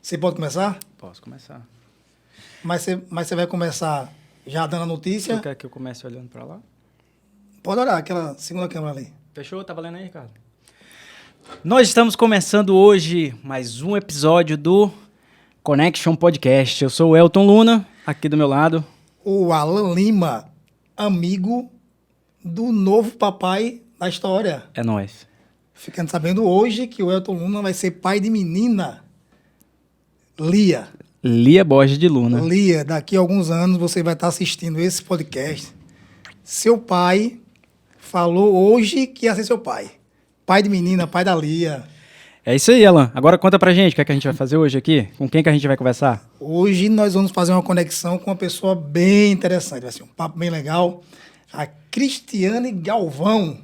Você pode começar? Posso começar. Mas você vai começar já dando a notícia? Você quer que eu comece olhando para lá? Pode olhar, aquela segunda câmera ali. Fechou? Tá valendo aí, Ricardo? Nós estamos começando hoje mais um episódio do Connection Podcast. Eu sou o Elton Luna, aqui do meu lado. O Alan Lima, amigo do novo papai da história. É nóis. Ficando sabendo hoje que o Elton Luna vai ser pai de menina. Lia. Lia Borges de Luna. Lia, daqui a alguns anos você vai estar assistindo esse podcast. Seu pai falou hoje que ia ser seu pai. Pai de menina, pai da Lia. É isso aí, Alan. Agora conta pra gente o que é que a gente vai fazer hoje aqui. Com quem que a gente vai conversar? Hoje nós vamos fazer uma conexão com uma pessoa bem interessante. Vai ser um papo bem legal. A Cristiane Galvão.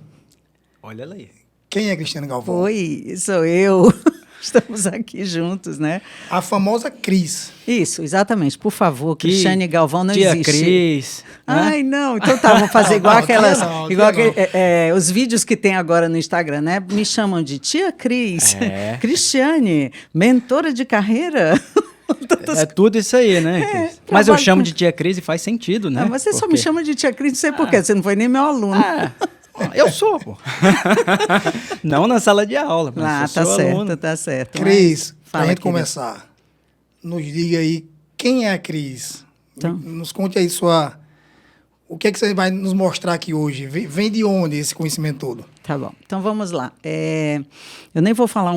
Olha ela aí. Quem é Cristiane Galvão? Oi, sou eu. Estamos aqui juntos, né? A famosa Cris. Isso, exatamente. Por favor, Cristiane Galvão não tia existe. Cris. Ai, não. Então tá, vou fazer igual Não, aquelas. tia igual não. os vídeos que tem agora no Instagram, né? Me chamam de tia Cris. É. Cristiane, mentora de carreira. É tudo isso aí, né, Cris? Mas eu chamo de tia Cris e faz sentido, né? Ah, você só me chama de tia Cris, não sei por quê. Você não foi nem meu aluno. Eu sou, pô. Não na sala de aula, mas eu tá sou certo, aluno. tá certo. Cris, Mas pra fala, gente querida. começar, nos diga aí quem é a Cris. Então. Nos conte aí o que é que você vai nos mostrar aqui hoje? Vem de onde esse conhecimento todo? Tá bom, então vamos lá. Eu nem vou falar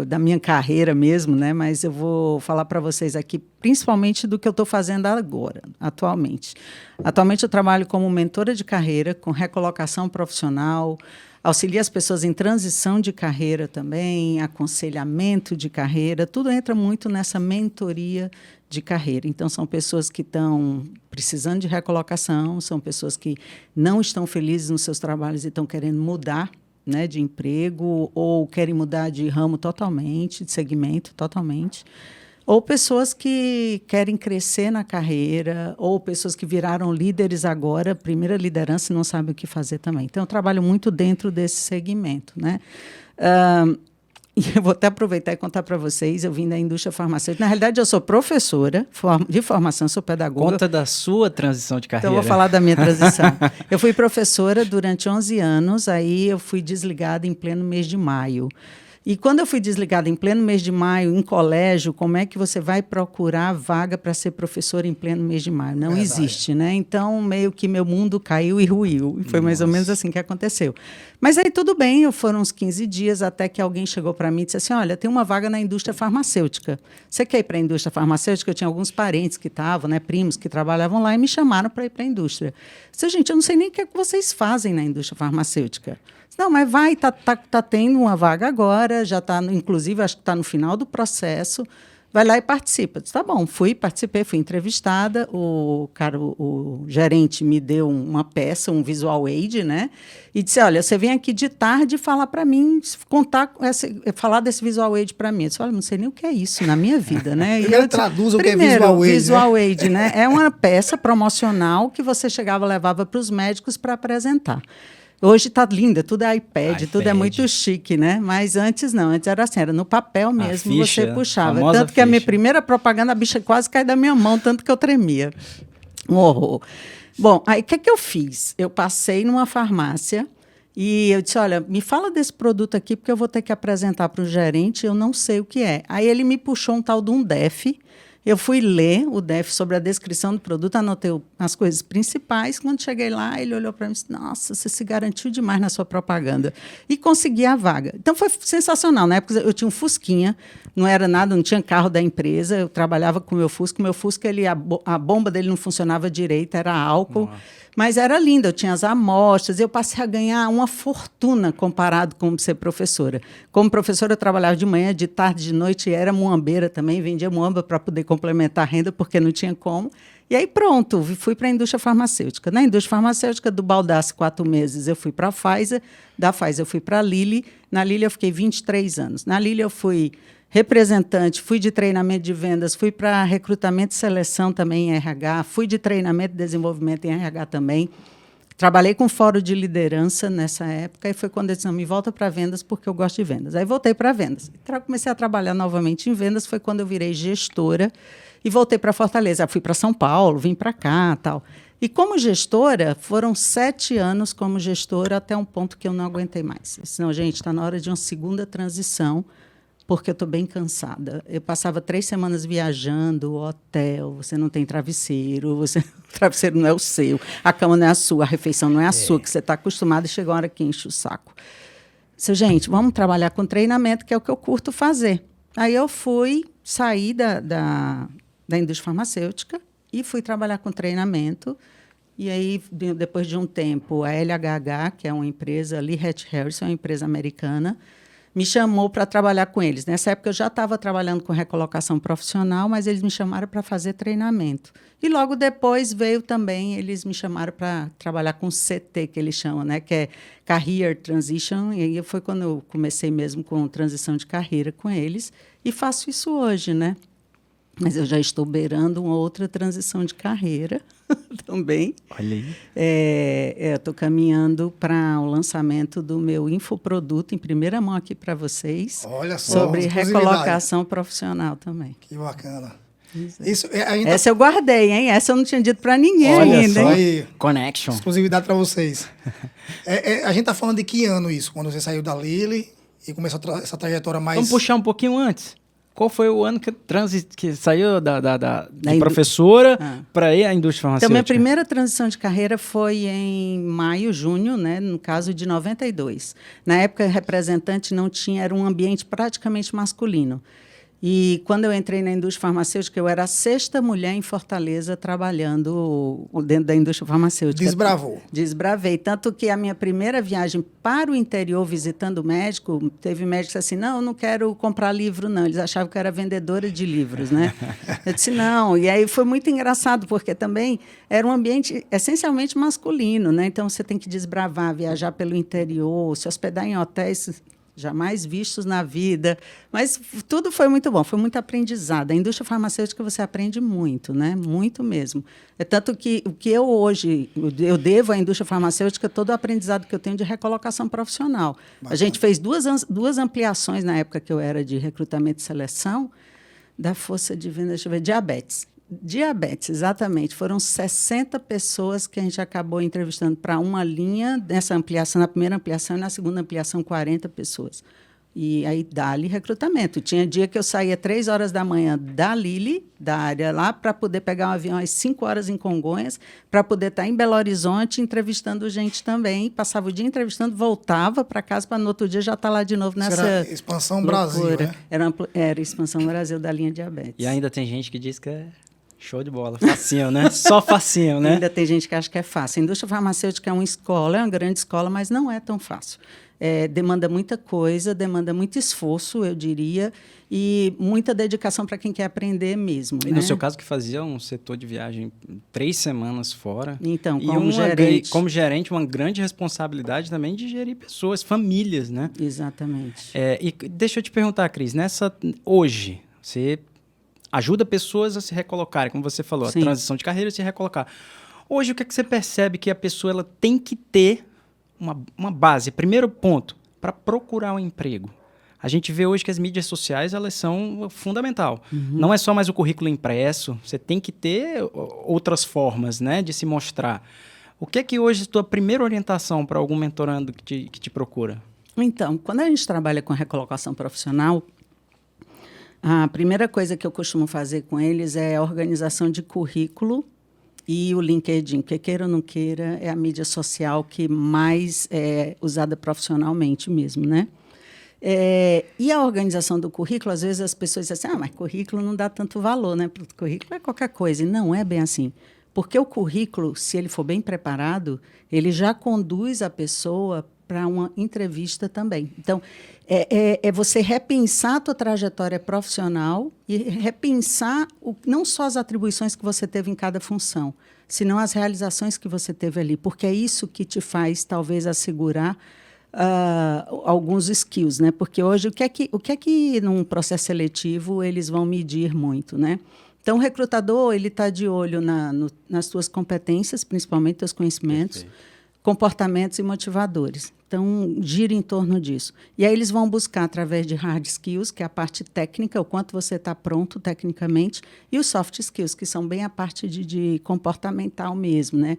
da minha carreira mesmo, né? Mas eu vou falar para vocês aqui, principalmente do que eu estou fazendo agora, atualmente. Atualmente eu trabalho como mentora de carreira, com recolocação profissional, auxilio as pessoas em transição de carreira também, aconselhamento de carreira, tudo entra muito nessa mentoria de carreira. Então, são pessoas que estão precisando de recolocação, são pessoas que não estão felizes nos seus trabalhos e estão querendo mudar, né, de emprego, ou querem mudar de ramo totalmente, de segmento totalmente, ou pessoas que querem crescer na carreira, ou pessoas que viraram líderes agora, primeira liderança e não sabem o que fazer também. Então, eu trabalho muito dentro desse segmento, né? E eu vou até aproveitar e contar para vocês, eu vim da indústria farmacêutica. Na realidade, eu sou professora de formação, sou pedagoga. Conta da sua transição de carreira. Então, eu vou falar da minha transição. Eu fui professora durante 11 anos, aí eu fui desligada em pleno mês de maio. E quando eu fui desligada em pleno mês de maio, em colégio, como é que você vai procurar vaga para ser professora em pleno mês de maio? Não existe, né? Então, meio que meu mundo caiu e ruiu. E foi mais ou menos assim que aconteceu. Mas aí tudo bem, foram uns 15 dias até que alguém chegou para mim e disse assim, olha, tem uma vaga na indústria farmacêutica. Você quer ir para a indústria farmacêutica? Eu tinha alguns parentes que estavam, né, primos que trabalhavam lá e me chamaram para ir para a indústria. Eu disse, gente, eu não sei nem o que é que vocês fazem na indústria farmacêutica. Não, mas vai, tá tendo uma vaga agora, já está, inclusive, acho que está no final do processo, vai lá e participa. Disse, tá bom, participei, fui entrevistada, o gerente me deu uma peça, um visual aid, né, e disse, olha, você vem aqui de tarde falar para mim, falar desse visual aid para mim. Eu disse, olha, não sei nem o que é isso na minha vida, né. Primeiro traduza o que é visual aid, visual aid, né, é uma peça promocional que você chegava, levava para os médicos para apresentar. Hoje está linda, tudo é iPad, tudo é muito chique, né? Mas antes não, antes era assim, era no papel mesmo, ficha, você puxava. famosa Tanto que a minha ficha. primeira propaganda, a bicha quase caiu da minha mão, tanto que eu tremia. Um horror. Bom, aí o que eu fiz? Eu passei numa farmácia e eu disse, olha, me fala desse produto aqui, porque eu vou ter que apresentar para o gerente, eu não sei o que é. Aí ele me puxou um tal de um DEF. Eu fui ler o DEF sobre a descrição do produto, anotei as coisas principais. Quando cheguei lá, ele olhou para mim e disse, nossa, você se garantiu demais na sua propaganda. E consegui a vaga. Então, foi sensacional. Na época, eu tinha um Fusquinha, não era nada, não tinha carro da empresa, eu trabalhava com o meu Fusca. O meu Fusca, a bomba dele não funcionava direito, era álcool. Nossa. Mas era lindo, eu tinha as amostras, eu passei a ganhar uma fortuna comparado com ser professora. Como professora, eu trabalhava de manhã, de tarde, de noite, era muambeira também, vendia muamba para poder complementar a renda, porque não tinha como. E aí pronto, fui para a indústria farmacêutica. Na indústria farmacêutica do Baldassi, 4 meses, eu fui para a Pfizer, da Pfizer eu fui para a Lilly, na Lilly eu fiquei 23 anos. Na Lilly eu fui representante, fui de treinamento de vendas, fui para recrutamento e seleção também em RH, fui de treinamento e desenvolvimento em RH também. Trabalhei com fórum de liderança nessa época, e foi quando eu disse, não, me volta para vendas, porque eu gosto de vendas. Aí voltei para vendas. Comecei a trabalhar novamente em vendas, foi quando eu virei gestora e voltei para Fortaleza. Fui para São Paulo, vim para cá, tal. E como gestora, foram 7 anos como gestora, até um ponto que eu não aguentei mais. Eu disse, não, gente, está na hora de uma segunda transição, porque eu estou bem cansada. Eu passava 3 semanas viajando, hotel, você não tem travesseiro, o travesseiro não é o seu, a cama não é a sua, a refeição não é a sua, que você está acostumado, e chega uma hora que enche o saco. Disse, gente, vamos trabalhar com treinamento, que é o que eu curto fazer. Aí eu saí da indústria farmacêutica e fui trabalhar com treinamento. E aí, depois de um tempo, a LHH, que é uma empresa, Lee Hatch Harrison, uma empresa americana, me chamou para trabalhar com eles. Nessa época, eu já estava trabalhando com recolocação profissional, mas eles me chamaram para fazer treinamento. E logo depois veio também, eles me chamaram para trabalhar com CT, que eles chamam, né? Que é Career Transition. E aí foi quando eu comecei mesmo com transição de carreira com eles. E faço isso hoje, né? Mas eu já estou beirando uma outra transição de carreira também. Olha aí. Estou caminhando para o lançamento do meu infoproduto em primeira mão aqui para vocês. Olha só, sobre recolocação profissional também. Que bacana. Essa eu guardei, hein? Essa eu não tinha dito para ninguém Olha ainda. só. Hein? Connection. Exclusividade para vocês. A gente está falando de que ano isso? Quando você saiu da Lilly e começou essa trajetória mais... Vamos puxar um pouquinho antes. Qual foi o ano que saiu de professora para ir à indústria farmacêutica? Então, minha primeira transição de carreira foi em maio, junho, né, no caso de 92. Na época, representante não tinha, era um ambiente praticamente masculino. E quando eu entrei na indústria farmacêutica, eu era a 6ª mulher em Fortaleza trabalhando dentro da indústria farmacêutica. Desbravou. Desbravei. Tanto que a minha primeira viagem para o interior visitando o médico, teve médicos assim, não, eu não quero comprar livro, não. Eles achavam que eu era vendedora de livros, né? Eu disse, não. E aí foi muito engraçado, porque também era um ambiente essencialmente masculino, né? Então, você tem que desbravar, viajar pelo interior, se hospedar em hotéis jamais vistos na vida, mas tudo foi muito bom, foi muito aprendizado. A indústria farmacêutica você aprende muito, né? Muito mesmo. É tanto que o que eu hoje, eu devo à indústria farmacêutica todo o aprendizado que eu tenho de recolocação profissional. Bacana. A gente fez duas ampliações na época que eu era de recrutamento e seleção da força de venda, deixa eu ver, Diabetes, exatamente. Foram 60 pessoas que a gente acabou entrevistando para uma linha nessa ampliação, na primeira ampliação e na segunda ampliação, 40 pessoas. E aí, dá-lhe recrutamento. Tinha dia que eu saía 3 horas da manhã da Lilly, da área lá, para poder pegar um avião às 5 horas em Congonhas, para poder estar em Belo Horizonte entrevistando gente também. Passava o dia entrevistando, voltava para casa para no outro dia já estar lá de novo nessa era Expansão loucura. Brasil, né? Era Expansão Brasil da linha diabetes. E ainda tem gente que diz que é show de bola, facinho, né? Só facinho, né? Ainda tem gente que acha que é fácil. A indústria farmacêutica é uma escola, é uma grande escola, mas não é tão fácil. Demanda muita coisa, demanda muito esforço, eu diria, e muita dedicação para quem quer aprender mesmo. E no seu caso, que fazia um setor de viagem 3 semanas fora. Então, como gerente, uma grande responsabilidade também de gerir pessoas, famílias, né? Exatamente. E deixa eu te perguntar, Cris, hoje, você ajuda pessoas a se recolocarem, como você falou, Sim. A transição de carreira e se recolocar. Hoje, o que é que você percebe que a pessoa ela tem que ter uma base, primeiro ponto, para procurar um emprego? A gente vê hoje que as mídias sociais elas são fundamental. Uhum. Não é só mais o currículo impresso, você tem que ter outras formas, né, de se mostrar. O que é que hoje é a tua primeira orientação para algum mentorando que te procura? Então, quando a gente trabalha com recolocação profissional, a primeira coisa que eu costumo fazer com eles é a organização de currículo e o LinkedIn, que queira ou não queira, é a mídia social que mais é usada profissionalmente mesmo, né? E a organização do currículo, às vezes as pessoas dizem assim, mas currículo não dá tanto valor, né? Porque currículo é qualquer coisa, e não é bem assim. Porque o currículo, se ele for bem preparado, ele já conduz a pessoa para uma entrevista também. Então, é você repensar a tua trajetória profissional e repensar não só as atribuições que você teve em cada função, senão as realizações que você teve ali, porque é isso que te faz, talvez, assegurar alguns skills, né? Porque hoje, o que é que num processo seletivo eles vão medir muito, né? Então, o recrutador ele está de olho nas tuas competências, principalmente teus conhecimentos, comportamentos e motivadores. Então, gira em torno disso. E aí eles vão buscar através de hard skills, que é a parte técnica, o quanto você está pronto tecnicamente, e os soft skills, que são bem a parte de comportamental mesmo, né?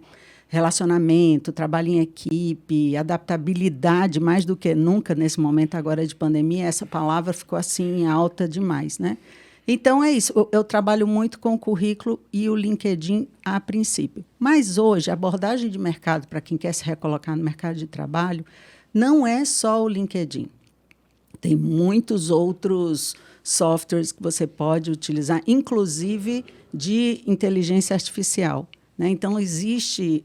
Relacionamento, trabalho em equipe, adaptabilidade, mais do que nunca nesse momento agora de pandemia, essa palavra ficou assim alta demais, né? Então, é isso. Eu trabalho muito com o currículo e o LinkedIn a princípio. Mas hoje, a abordagem de mercado para quem quer se recolocar no mercado de trabalho não é só o LinkedIn. Tem muitos outros softwares que você pode utilizar, inclusive de inteligência artificial, né? Então, existe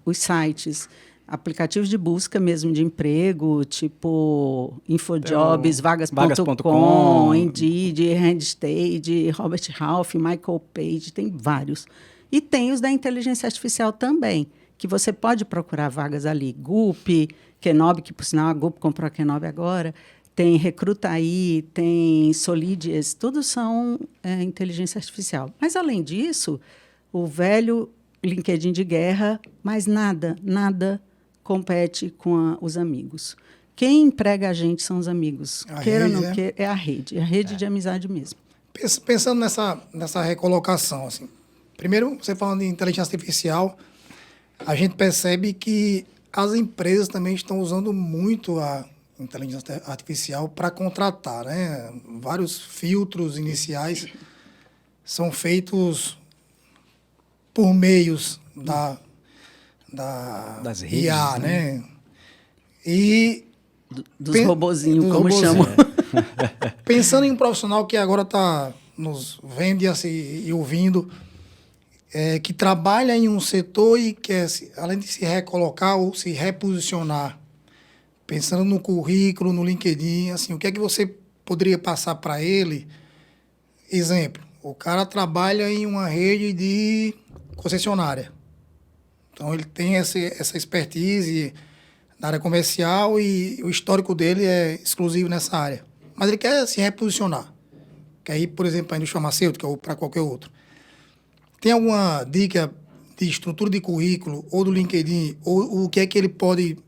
os sites, aplicativos de busca mesmo de emprego, tipo InfoJobs, Vagas.com, Indeed, Randstad, Robert Half, Michael Page, tem vários. E tem os da inteligência artificial também, que você pode procurar vagas ali. Gupy, Kenobi, que por sinal a Gupy comprou a Kenobi agora, tem Recruitaí, tem Solidius, tudo são inteligência artificial. Mas, além disso, o velho LinkedIn de guerra, mas nada compete com os amigos. Quem emprega a gente são os amigos. Queira ou não queira, é a rede de amizade mesmo. Pensando nessa recolocação, assim, primeiro, você falando de inteligência artificial, a gente percebe que as empresas também estão usando muito a inteligência artificial para contratar, né? Vários filtros iniciais são feitos por meios das redes, IA, né? E dos robozinhos, como chamam. Pensando em um profissional que agora está nos vendo e ouvindo, que trabalha em um setor e quer, além de se recolocar ou se reposicionar, pensando no currículo, no LinkedIn, assim, o que é que você poderia passar para ele? Exemplo, o cara trabalha em uma rede de concessionária. Então, ele tem essa expertise na área comercial e o histórico dele é exclusivo nessa área. Mas ele quer se reposicionar. Quer ir, por exemplo, para a indústria farmacêutica ou para qualquer outro. Tem alguma dica de estrutura de currículo ou do LinkedIn, ou o que é que ele pode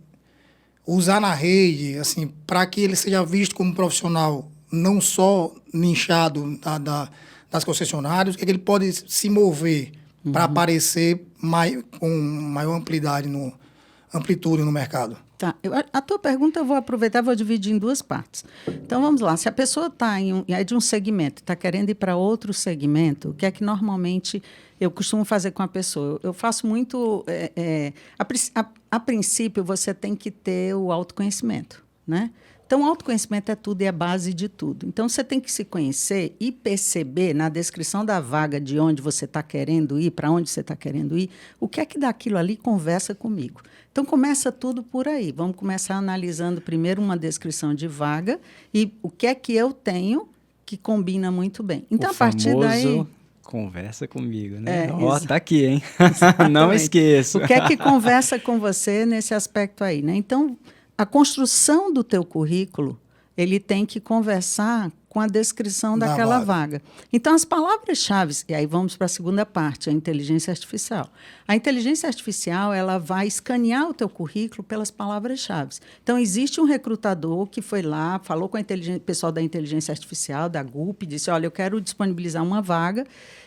usar na rede, assim, para que ele seja visto como profissional não só nichado das concessionárias, o que é que ele pode se mover para aparecer com maior amplitude no mercado? Tá. A tua pergunta eu vou aproveitar e vou dividir em duas partes. Então, vamos lá. Se a pessoa está é de um segmento, está querendo ir para outro segmento, o que é que normalmente eu costumo fazer com a pessoa? Eu faço muito... A princípio, você tem que ter o autoconhecimento, né? Então, o autoconhecimento é tudo e é a base de tudo. Então, você tem que se conhecer e perceber, na descrição da vaga de onde você está querendo ir, para onde você está querendo ir, o que é que daquilo ali conversa comigo. Então, começa tudo por aí. Vamos começar analisando primeiro uma descrição de vaga e o que é que eu tenho que combina muito bem. Então, a partir daí... Conversa comigo, né? Tá aqui, hein? Não esqueça. O que é que conversa com você nesse aspecto aí, né? Então, a construção do teu currículo, ele tem que conversar com a descrição daquela vaga. Então, as palavras-chave, e aí vamos para a segunda parte, a inteligência artificial. A inteligência artificial, ela vai escanear o teu currículo pelas palavras-chave. Então, existe um recrutador que foi lá, falou com o pessoal da inteligência artificial, da Gupy, disse, olha, eu quero disponibilizar uma vaga,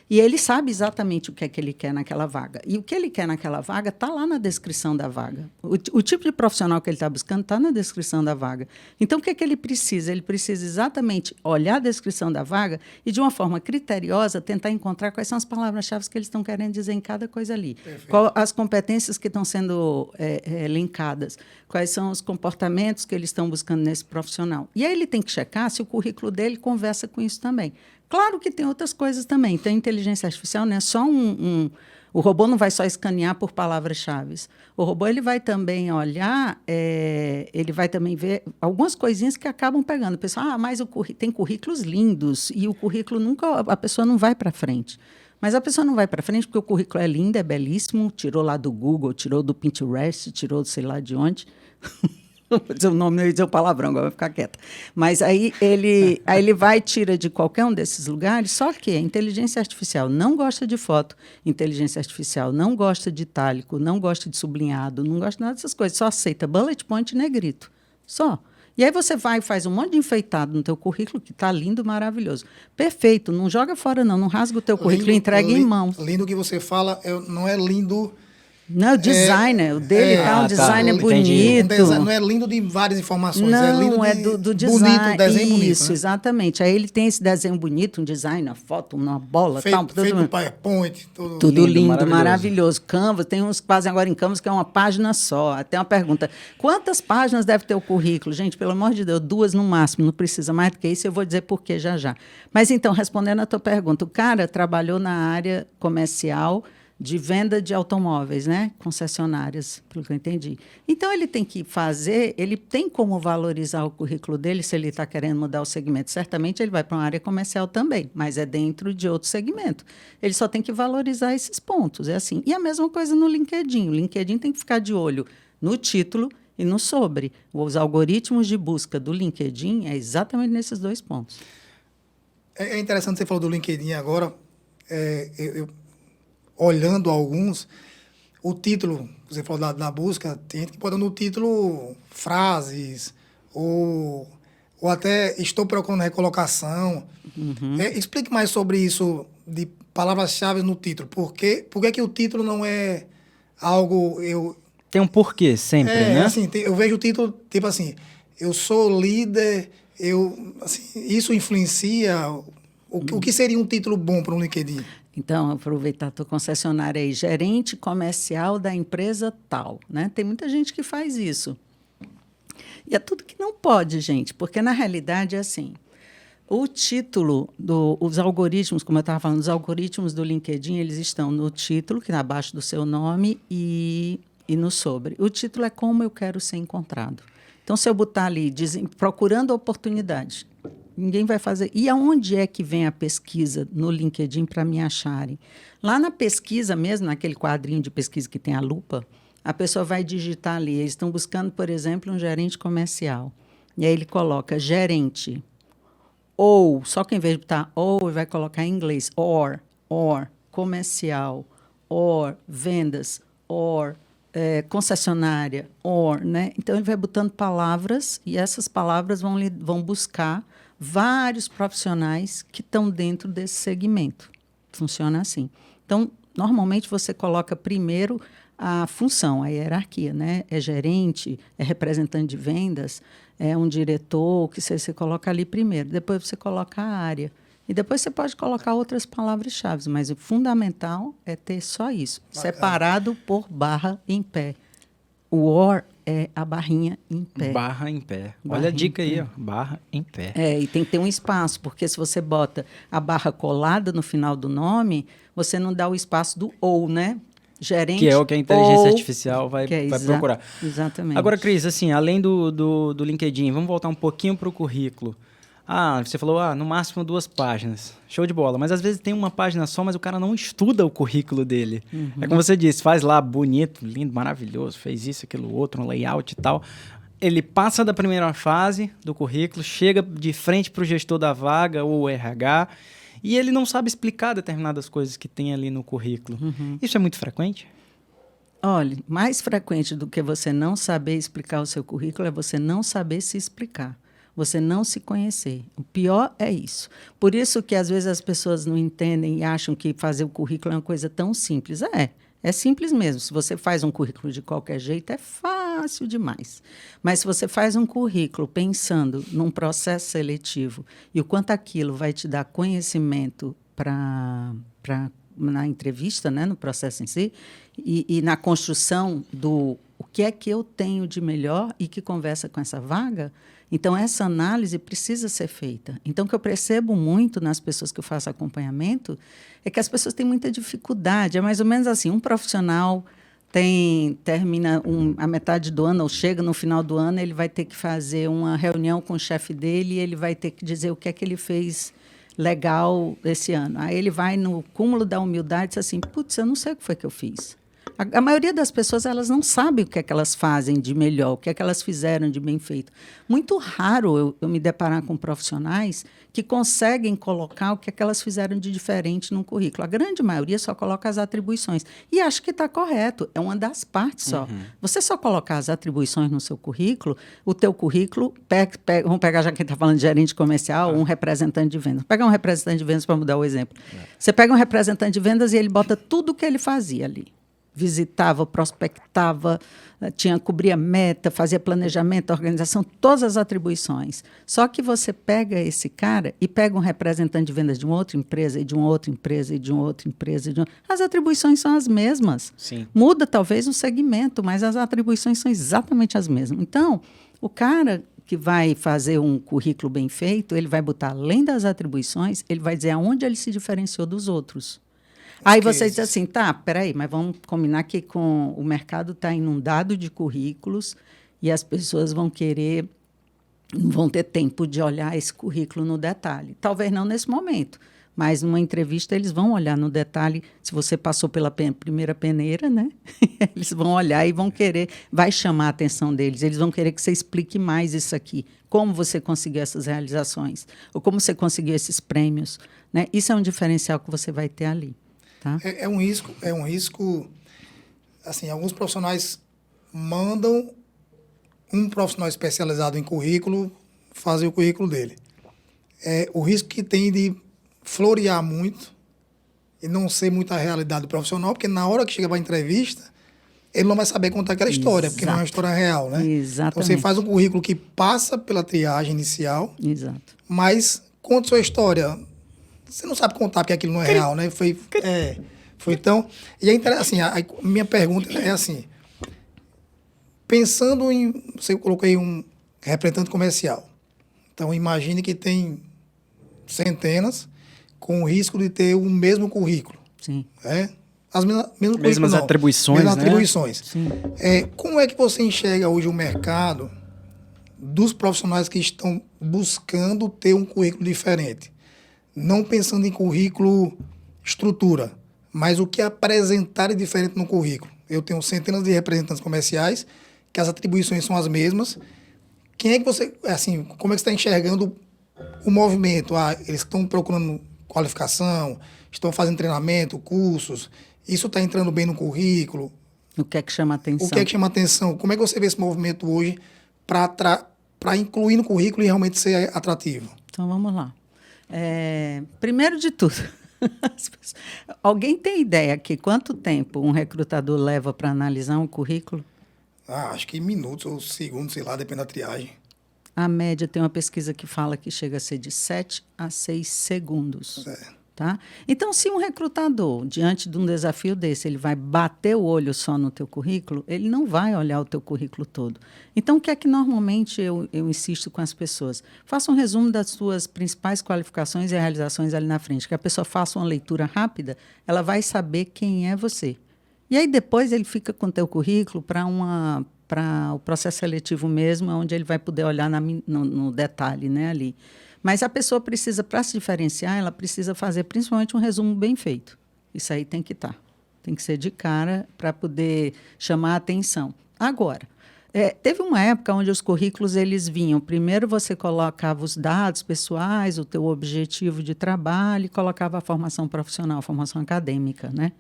e ele sabe exatamente o que é que ele quer naquela vaga. E o que ele quer naquela vaga está lá na descrição da vaga. O tipo de profissional que ele está buscando está na descrição da vaga. Então, o que é que ele precisa? Ele precisa exatamente olhar a descrição da vaga e, de uma forma criteriosa, tentar encontrar quais são as palavras-chave que eles estão querendo dizer em cada coisa ali. Qual as competências que estão sendo linkadas, quais são os comportamentos que eles estão buscando nesse profissional. E aí ele tem que checar se o currículo dele conversa com isso também. Claro que tem outras coisas também. Então, a inteligência artificial não é só o robô não vai só escanear por palavras-chave. O robô ele vai também olhar, ele vai também ver algumas coisinhas que acabam pegando. O pessoal, mas tem currículos lindos e o currículo a pessoa não vai para frente. Mas a pessoa não vai para frente porque o currículo é lindo, é belíssimo, tirou lá do Google, tirou do Pinterest, tirou sei lá de onde. Vou dizer o nome, não ia dizer o palavrão, agora vai ficar quieta. Mas aí ele vai e tira de qualquer um desses lugares, só que a inteligência artificial não gosta de foto, inteligência artificial não gosta de itálico, não gosta de sublinhado, não gosta de nada dessas coisas, só aceita bullet point e negrito, só. E aí você vai e faz um monte de enfeitado no teu currículo, que está lindo, maravilhoso. Perfeito, não joga fora não rasga o teu currículo e entrega em mãos. Lindo que você fala, não é lindo... Não, o designer, o dele tá, um design bonito. Não é lindo de várias informações, não, é lindo é do design. Bonito, desenho bonito. Isso, né? Exatamente. Aí ele tem esse desenho bonito, um design, uma foto, uma bola, feito, tal. Feito no PowerPoint. Tudo lindo, maravilhoso. Canvas, tem uns que fazem agora em Canvas que é uma página só. Até uma pergunta, quantas páginas deve ter o currículo? Gente, pelo amor de Deus, 2 no máximo, não precisa mais do que isso, eu vou dizer por quê já já. Mas então, respondendo a tua pergunta, o cara trabalhou na área comercial de venda de automóveis, né? Concessionárias, pelo que eu entendi. Então, ele tem que fazer, ele tem como valorizar o currículo dele, se ele está querendo mudar o segmento. Certamente, ele vai para uma área comercial também, mas é dentro de outro segmento. Ele só tem que valorizar esses pontos, é assim. E a mesma coisa no LinkedIn. O LinkedIn tem que ficar de olho no título e no sobre. Os algoritmos de busca do LinkedIn é exatamente nesses 2 pontos. É interessante você falou do LinkedIn agora. Olhando alguns, o título, você falou da busca, tem gente que pode dar no título frases, ou até estou procurando recolocação. Uhum. Explique mais sobre isso, de palavras-chave no título. Por que o título não é algo... Tem um porquê sempre, né? Assim, eu vejo o título, tipo assim, eu sou líder, assim, isso influencia... O que seria um título bom para um LinkedIn? Então, aproveitar a tua concessionária aí, gerente comercial da empresa tal, né? Tem muita gente que faz isso. E é tudo que não pode, gente, porque na realidade é assim. O título, os algoritmos, como eu estava falando, os algoritmos do LinkedIn, eles estão no título, que é abaixo do seu nome, e no sobre. O título é como eu quero ser encontrado. Então, se eu botar ali, procurando oportunidade, ninguém vai fazer. E aonde é que vem a pesquisa no LinkedIn para me acharem? Lá na pesquisa mesmo, naquele quadrinho de pesquisa que tem a lupa, a pessoa vai digitar ali. Eles estão buscando, por exemplo, um gerente comercial. E aí ele coloca gerente. Ou, só que em vez de botar ou, ele vai colocar em inglês or, comercial, or, vendas, or, concessionária, or, né? Então, ele vai botando palavras e essas palavras vão buscar vários profissionais que estão dentro desse segmento. Funciona assim. Então, normalmente, você coloca primeiro a função, a hierarquia, né? É gerente, é representante de vendas, é um diretor, que você coloca ali primeiro. Depois você coloca a área. E depois você pode colocar outras palavras-chave, mas o fundamental é ter só isso, separado por barra em pé. O OR é a barrinha em pé. Barra em pé. Olha a dica aí, ó. Barra em pé. E tem que ter um espaço, porque se você bota a barra colada no final do nome, você não dá o espaço do ou, né? Gerente. Que é o que a inteligência artificial vai procurar. Exatamente. Agora, Cris, assim, além do LinkedIn, vamos voltar um pouquinho para o currículo. Você falou, no máximo 2 páginas. Show de bola. Mas às vezes tem uma página só, mas o cara não estuda o currículo dele. Uhum. É como você disse, faz lá bonito, lindo, maravilhoso, fez isso, aquilo, outro, um layout e tal. Ele passa da primeira fase do currículo, chega de frente para o gestor da vaga ou o RH e ele não sabe explicar determinadas coisas que tem ali no currículo. Uhum. Isso é muito frequente? Olha, mais frequente do que você não saber explicar o seu currículo é você não saber se explicar. Você não se conhecer. O pior é isso. Por isso que, às vezes, as pessoas não entendem e acham que fazer o currículo é uma coisa tão simples. É simples mesmo. Se você faz um currículo de qualquer jeito, é fácil demais. Mas se você faz um currículo pensando num processo seletivo e o quanto aquilo vai te dar conhecimento na entrevista, né, no processo em si, e na construção do o que é que eu tenho de melhor e que conversa com essa vaga, então essa análise precisa ser feita. Então, o que eu percebo muito nas pessoas que eu faço acompanhamento é que as pessoas têm muita dificuldade. É mais ou menos assim, um profissional termina a metade do ano, ou chega no final do ano, ele vai ter que fazer uma reunião com o chefe dele e ele vai ter que dizer o que é que ele fez legal esse ano. Aí ele vai no cúmulo da humildade e diz assim, putz, eu não sei o que foi que eu fiz. A maioria das pessoas, elas não sabem o que é que elas fazem de melhor, o que é que elas fizeram de bem feito. Muito raro eu me deparar com profissionais que conseguem colocar o que é que elas fizeram de diferente no currículo. A grande maioria só coloca as atribuições. E acho que está correto, é uma das partes só. Você só colocar as atribuições no seu currículo, o teu currículo, vamos pegar, já que está falando de gerente comercial, um representante de vendas. Vou pegar um representante de vendas para mudar o exemplo. Você pega um representante de vendas e ele bota tudo o que ele fazia ali. Visitava, prospectava, cobria meta, fazia planejamento, organização, todas as atribuições. Só que você pega esse cara e pega um representante de vendas de uma outra empresa, e de uma outra empresa, e de uma outra empresa. As atribuições são as mesmas. Sim. Muda talvez o segmento, mas as atribuições são exatamente as mesmas. Então, o cara que vai fazer um currículo bem feito, ele vai botar, além das atribuições, ele vai dizer aonde ele se diferenciou dos outros. Aí você diz assim, tá, peraí, mas vamos combinar que o mercado está inundado de currículos e as pessoas não vão ter tempo de olhar esse currículo no detalhe. Talvez não nesse momento, mas numa entrevista eles vão olhar no detalhe, se você passou pela primeira peneira, né? Eles vão olhar e vai chamar a atenção deles, eles vão querer que você explique mais isso aqui, como você conseguiu essas realizações, ou como você conseguiu esses prêmios, né? Isso é um diferencial que você vai ter ali. Tá? É um risco, assim, alguns profissionais mandam um profissional especializado em currículo fazer o currículo dele. O risco que tem de florear muito e não ser muita realidade do profissional, porque na hora que chega para a entrevista, ele não vai saber contar aquela história, porque não é uma história real, né? Exatamente. Então, você faz um currículo que passa pela triagem inicial, Exato. mas conta sua história. Você não sabe contar porque aquilo não é real, né? Foi então... E é interessante, assim, a minha pergunta é assim, pensando em... Você colocou aí um representante comercial. Então, imagine que tem centenas com o risco de ter o mesmo currículo. Sim. As mesmas atribuições, mesmas né? atribuições. Sim. Como é que você enxerga hoje o mercado dos profissionais que estão buscando ter um currículo diferente? Não pensando em currículo estrutura, mas o que apresentar de diferente no currículo. Eu tenho centenas de representantes comerciais, que as atribuições são as mesmas. Quem é que você, assim, como é que você está enxergando o movimento? Eles estão procurando qualificação, estão fazendo treinamento, cursos, isso está entrando bem no currículo? O que é que chama atenção? O que é que chama atenção? Como é que você vê esse movimento hoje para incluir no currículo e realmente ser atrativo? Então, vamos lá. Primeiro de tudo, alguém tem ideia que quanto tempo um recrutador leva para analisar um currículo? Acho que minutos ou segundos, sei lá, depende da triagem. A média tem uma pesquisa que fala que chega a ser de 7 a 6 segundos. Tá? Então, se um recrutador, diante de um desafio desse, ele vai bater o olho só no teu currículo, ele não vai olhar o teu currículo todo. Então, o que é que normalmente eu insisto com as pessoas? Faça um resumo das suas principais qualificações e realizações ali na frente, que a pessoa faça uma leitura rápida, ela vai saber quem é você. E aí, depois, ele fica com o teu currículo para o processo seletivo mesmo, onde ele vai poder olhar no detalhe, né, ali. Mas a pessoa precisa, para se diferenciar, ela precisa fazer principalmente um resumo bem feito. Isso aí tem que estar. Tem que ser de cara para poder chamar a atenção. Agora, teve uma época onde os currículos eles vinham. Primeiro você colocava os dados pessoais, o teu objetivo de trabalho, e colocava a formação profissional, a formação acadêmica, né?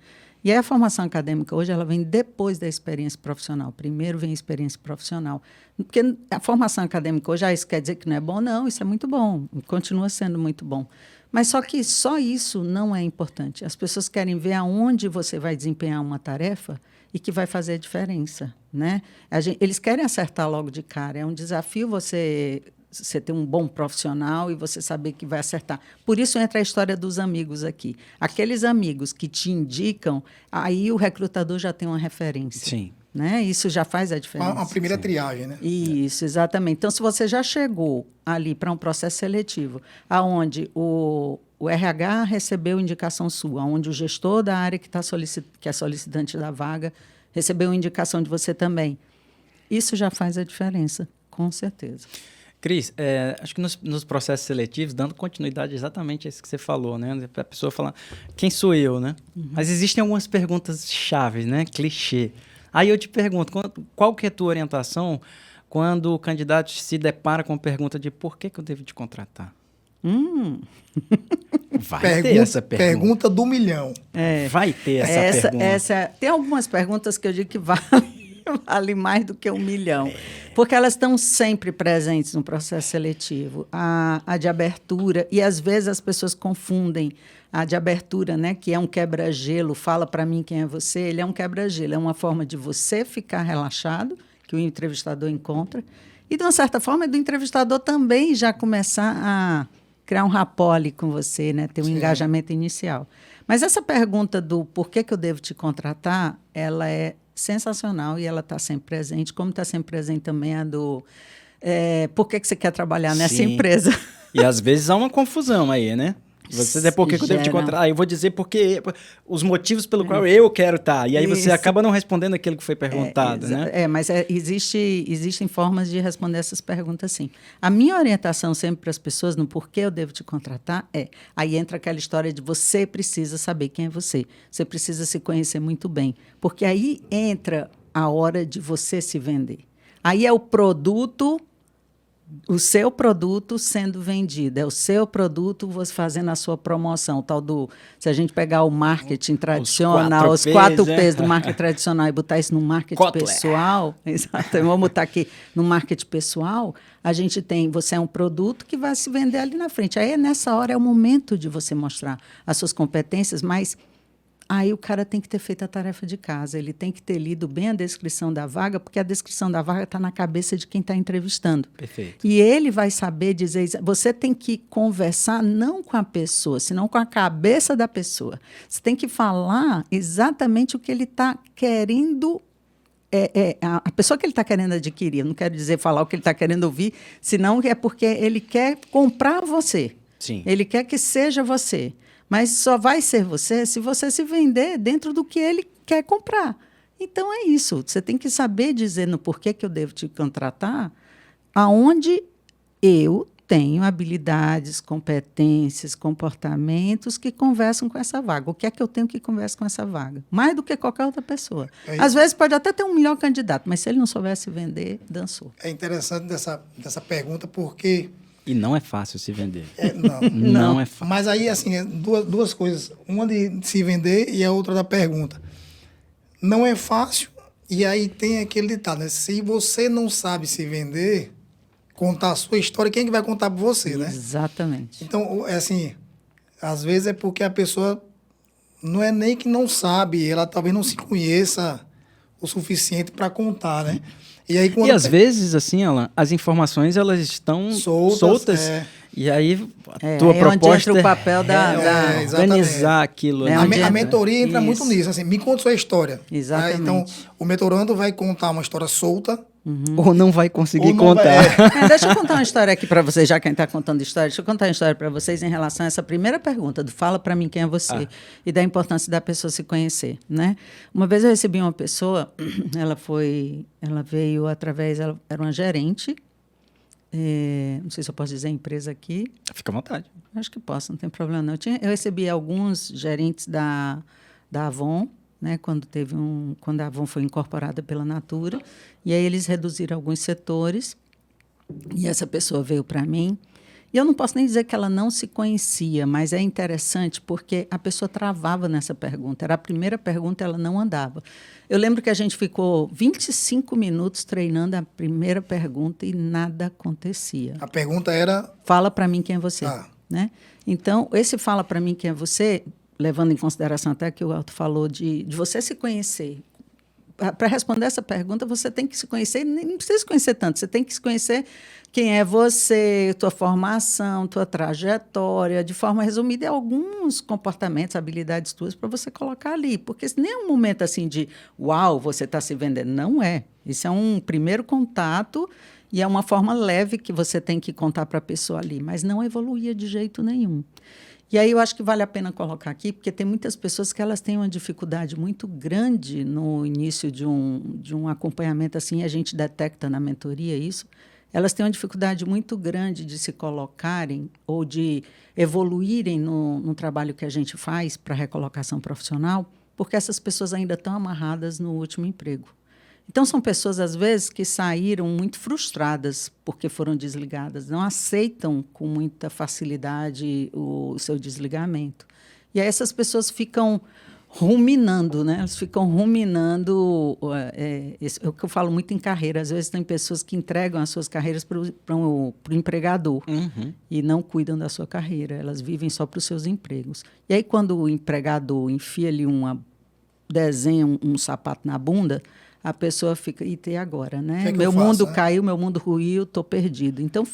E aí a formação acadêmica hoje ela vem depois da experiência profissional. Primeiro vem a experiência profissional. Porque a formação acadêmica hoje, isso quer dizer que não é bom? Não, isso é muito bom. Continua sendo muito bom. Mas só que só isso não é importante. As pessoas querem ver aonde você vai desempenhar uma tarefa e que vai fazer a diferença, né? Eles querem acertar logo de cara. É um desafio você ter um bom profissional e você saber que vai acertar. Por isso entra a história dos amigos aqui. Aqueles amigos que te indicam, aí o recrutador já tem uma referência. Sim. Né? Isso já faz a diferença. Uma primeira triagem, né? Isso, exatamente. Então, se você já chegou ali para um processo seletivo, aonde o RH recebeu indicação sua, onde o gestor da área que é solicitante da vaga recebeu indicação de você também, isso já faz a diferença, com certeza. Cris, acho que nos processos seletivos, dando continuidade exatamente a isso que você falou, né? A pessoa falar, quem sou eu, né? Mas existem algumas perguntas chaves, né? Clichê. Aí eu te pergunto, qual que é a tua orientação quando o candidato se depara com a pergunta de por que eu devo te contratar? Vai ter essa pergunta. Pergunta do milhão. Vai ter essa pergunta. Tem algumas perguntas que eu digo que vale mais do que 1 milhão. Porque elas estão sempre presentes no processo seletivo. A de abertura, e às vezes as pessoas confundem a de abertura, né, que é um quebra-gelo, fala para mim quem é você, ele é um quebra-gelo, é uma forma de você ficar relaxado, que o entrevistador encontra, e de uma certa forma é do entrevistador também já começar a criar um rapport ali com você, né, ter um engajamento inicial. Mas essa pergunta do por que eu devo te contratar, ela é sensacional e ela está sempre presente, como está sempre presente também a do por que você quer trabalhar nessa empresa. E às vezes há uma confusão aí, né? Você dizer por que eu devo te contratar. Eu vou dizer porque os motivos pelo qual eu quero estar. E aí você acaba não respondendo aquilo que foi perguntado, né? Mas existem formas de responder essas perguntas, sim. A minha orientação sempre para as pessoas no porquê eu devo te contratar aí entra aquela história de você precisa saber quem é você. Você precisa se conhecer muito bem. Porque aí entra a hora de você se vender. Aí é o produto... O seu produto sendo vendido, é o seu produto você fazendo a sua promoção, o tal do... Se a gente pegar o marketing tradicional, os 4 P's do marketing tradicional e botar isso no marketing pessoal, exato, vamos botar aqui no marketing pessoal, a gente tem, você é um produto que vai se vender ali na frente. Aí, nessa hora, é o momento de você mostrar as suas competências, mas... Aí o cara tem que ter feito a tarefa de casa, ele tem que ter lido bem a descrição da vaga, porque a descrição da vaga está na cabeça de quem está entrevistando. Perfeito. E ele vai saber dizer... Você tem que conversar não com a pessoa, senão com a cabeça da pessoa. Você tem que falar exatamente o que ele está querendo... a pessoa que ele está querendo adquirir. Eu não quero dizer falar o que ele está querendo ouvir, senão é porque ele quer comprar você. Sim. Ele quer que seja você. Mas só vai ser você se você se vender dentro do que ele quer comprar. Então, é isso. Você tem que saber dizer no porquê que eu devo te contratar, aonde eu tenho habilidades, competências, comportamentos que conversam com essa vaga. O que é que eu tenho que conversa com essa vaga? Mais do que qualquer outra pessoa. Às vezes pode até ter um melhor candidato, mas se ele não soubesse vender, dançou. É interessante dessa pergunta porque... E não é fácil se vender. Não é fácil. Mas aí, assim, duas coisas. Uma de se vender e a outra da pergunta. Não é fácil, e aí tem aquele ditado, né? Se você não sabe se vender, contar a sua história, quem é que vai contar por você, né? Exatamente. Então, assim, às vezes é porque a pessoa não é nem que não sabe, ela talvez não se conheça o suficiente para contar, né? E aí, às vezes, assim, Alan, as informações elas estão soltas e aí a tua proposta onde entra o papel da organizar aquilo. A mentoria entra muito nisso, assim, me conta sua história. Exatamente. Tá? Então, o mentorando vai contar uma história solta. Ou não vai conseguir contar. Deixa eu contar uma história aqui para vocês, já que a gente está contando história. Deixa eu contar uma história para vocês em relação a essa primeira pergunta, do fala para mim quem é você, e da importância da pessoa se conhecer, né? Uma vez eu recebi uma pessoa, ela veio através, ela era uma gerente, não sei se eu posso dizer a empresa aqui. Fica à vontade. Acho que posso, não tem problema não. Eu recebi alguns gerentes da Avon, né, quando a Avon foi incorporada pela Natura, e aí eles reduziram alguns setores, e essa pessoa veio para mim, e eu não posso nem dizer que ela não se conhecia, mas é interessante porque a pessoa travava nessa pergunta, era a primeira pergunta, ela não andava. Eu lembro que a gente ficou 25 minutos treinando a primeira pergunta e nada acontecia. A pergunta era... Fala para mim quem é você. Né? Então, esse fala para mim quem é você... levando em consideração até que o Alto falou de você se conhecer. Para responder essa pergunta, você tem que se conhecer, nem precisa se conhecer tanto, você tem que se conhecer quem é você, tua formação, tua trajetória, de forma resumida, alguns comportamentos, habilidades tuas para você colocar ali. Porque nem é um momento assim de, uau, você está se vendendo. Não é. Isso é um primeiro contato e é uma forma leve que você tem que contar para a pessoa ali, mas não evoluía de jeito nenhum. E aí eu acho que vale a pena colocar aqui, porque tem muitas pessoas que elas têm uma dificuldade muito grande no início de um acompanhamento assim, a gente detecta na mentoria isso, elas têm uma dificuldade muito grande de se colocarem ou de evoluírem no trabalho que a gente faz para recolocação profissional, porque essas pessoas ainda estão amarradas no último emprego. Então, são pessoas, às vezes, que saíram muito frustradas porque foram desligadas, não aceitam com muita facilidade o seu desligamento. E aí essas pessoas ficam ruminando, né? Elas ficam ruminando, é o que eu falo muito em carreira. Às vezes tem pessoas que entregam as suas carreiras para o empregador e não cuidam da sua carreira. Elas vivem só para os seus empregos. E aí, quando o empregador enfia-lhe desenha um sapato na bunda, a pessoa fica, e agora, né? Meu mundo caiu, meu mundo ruiu, estou perdido. Então,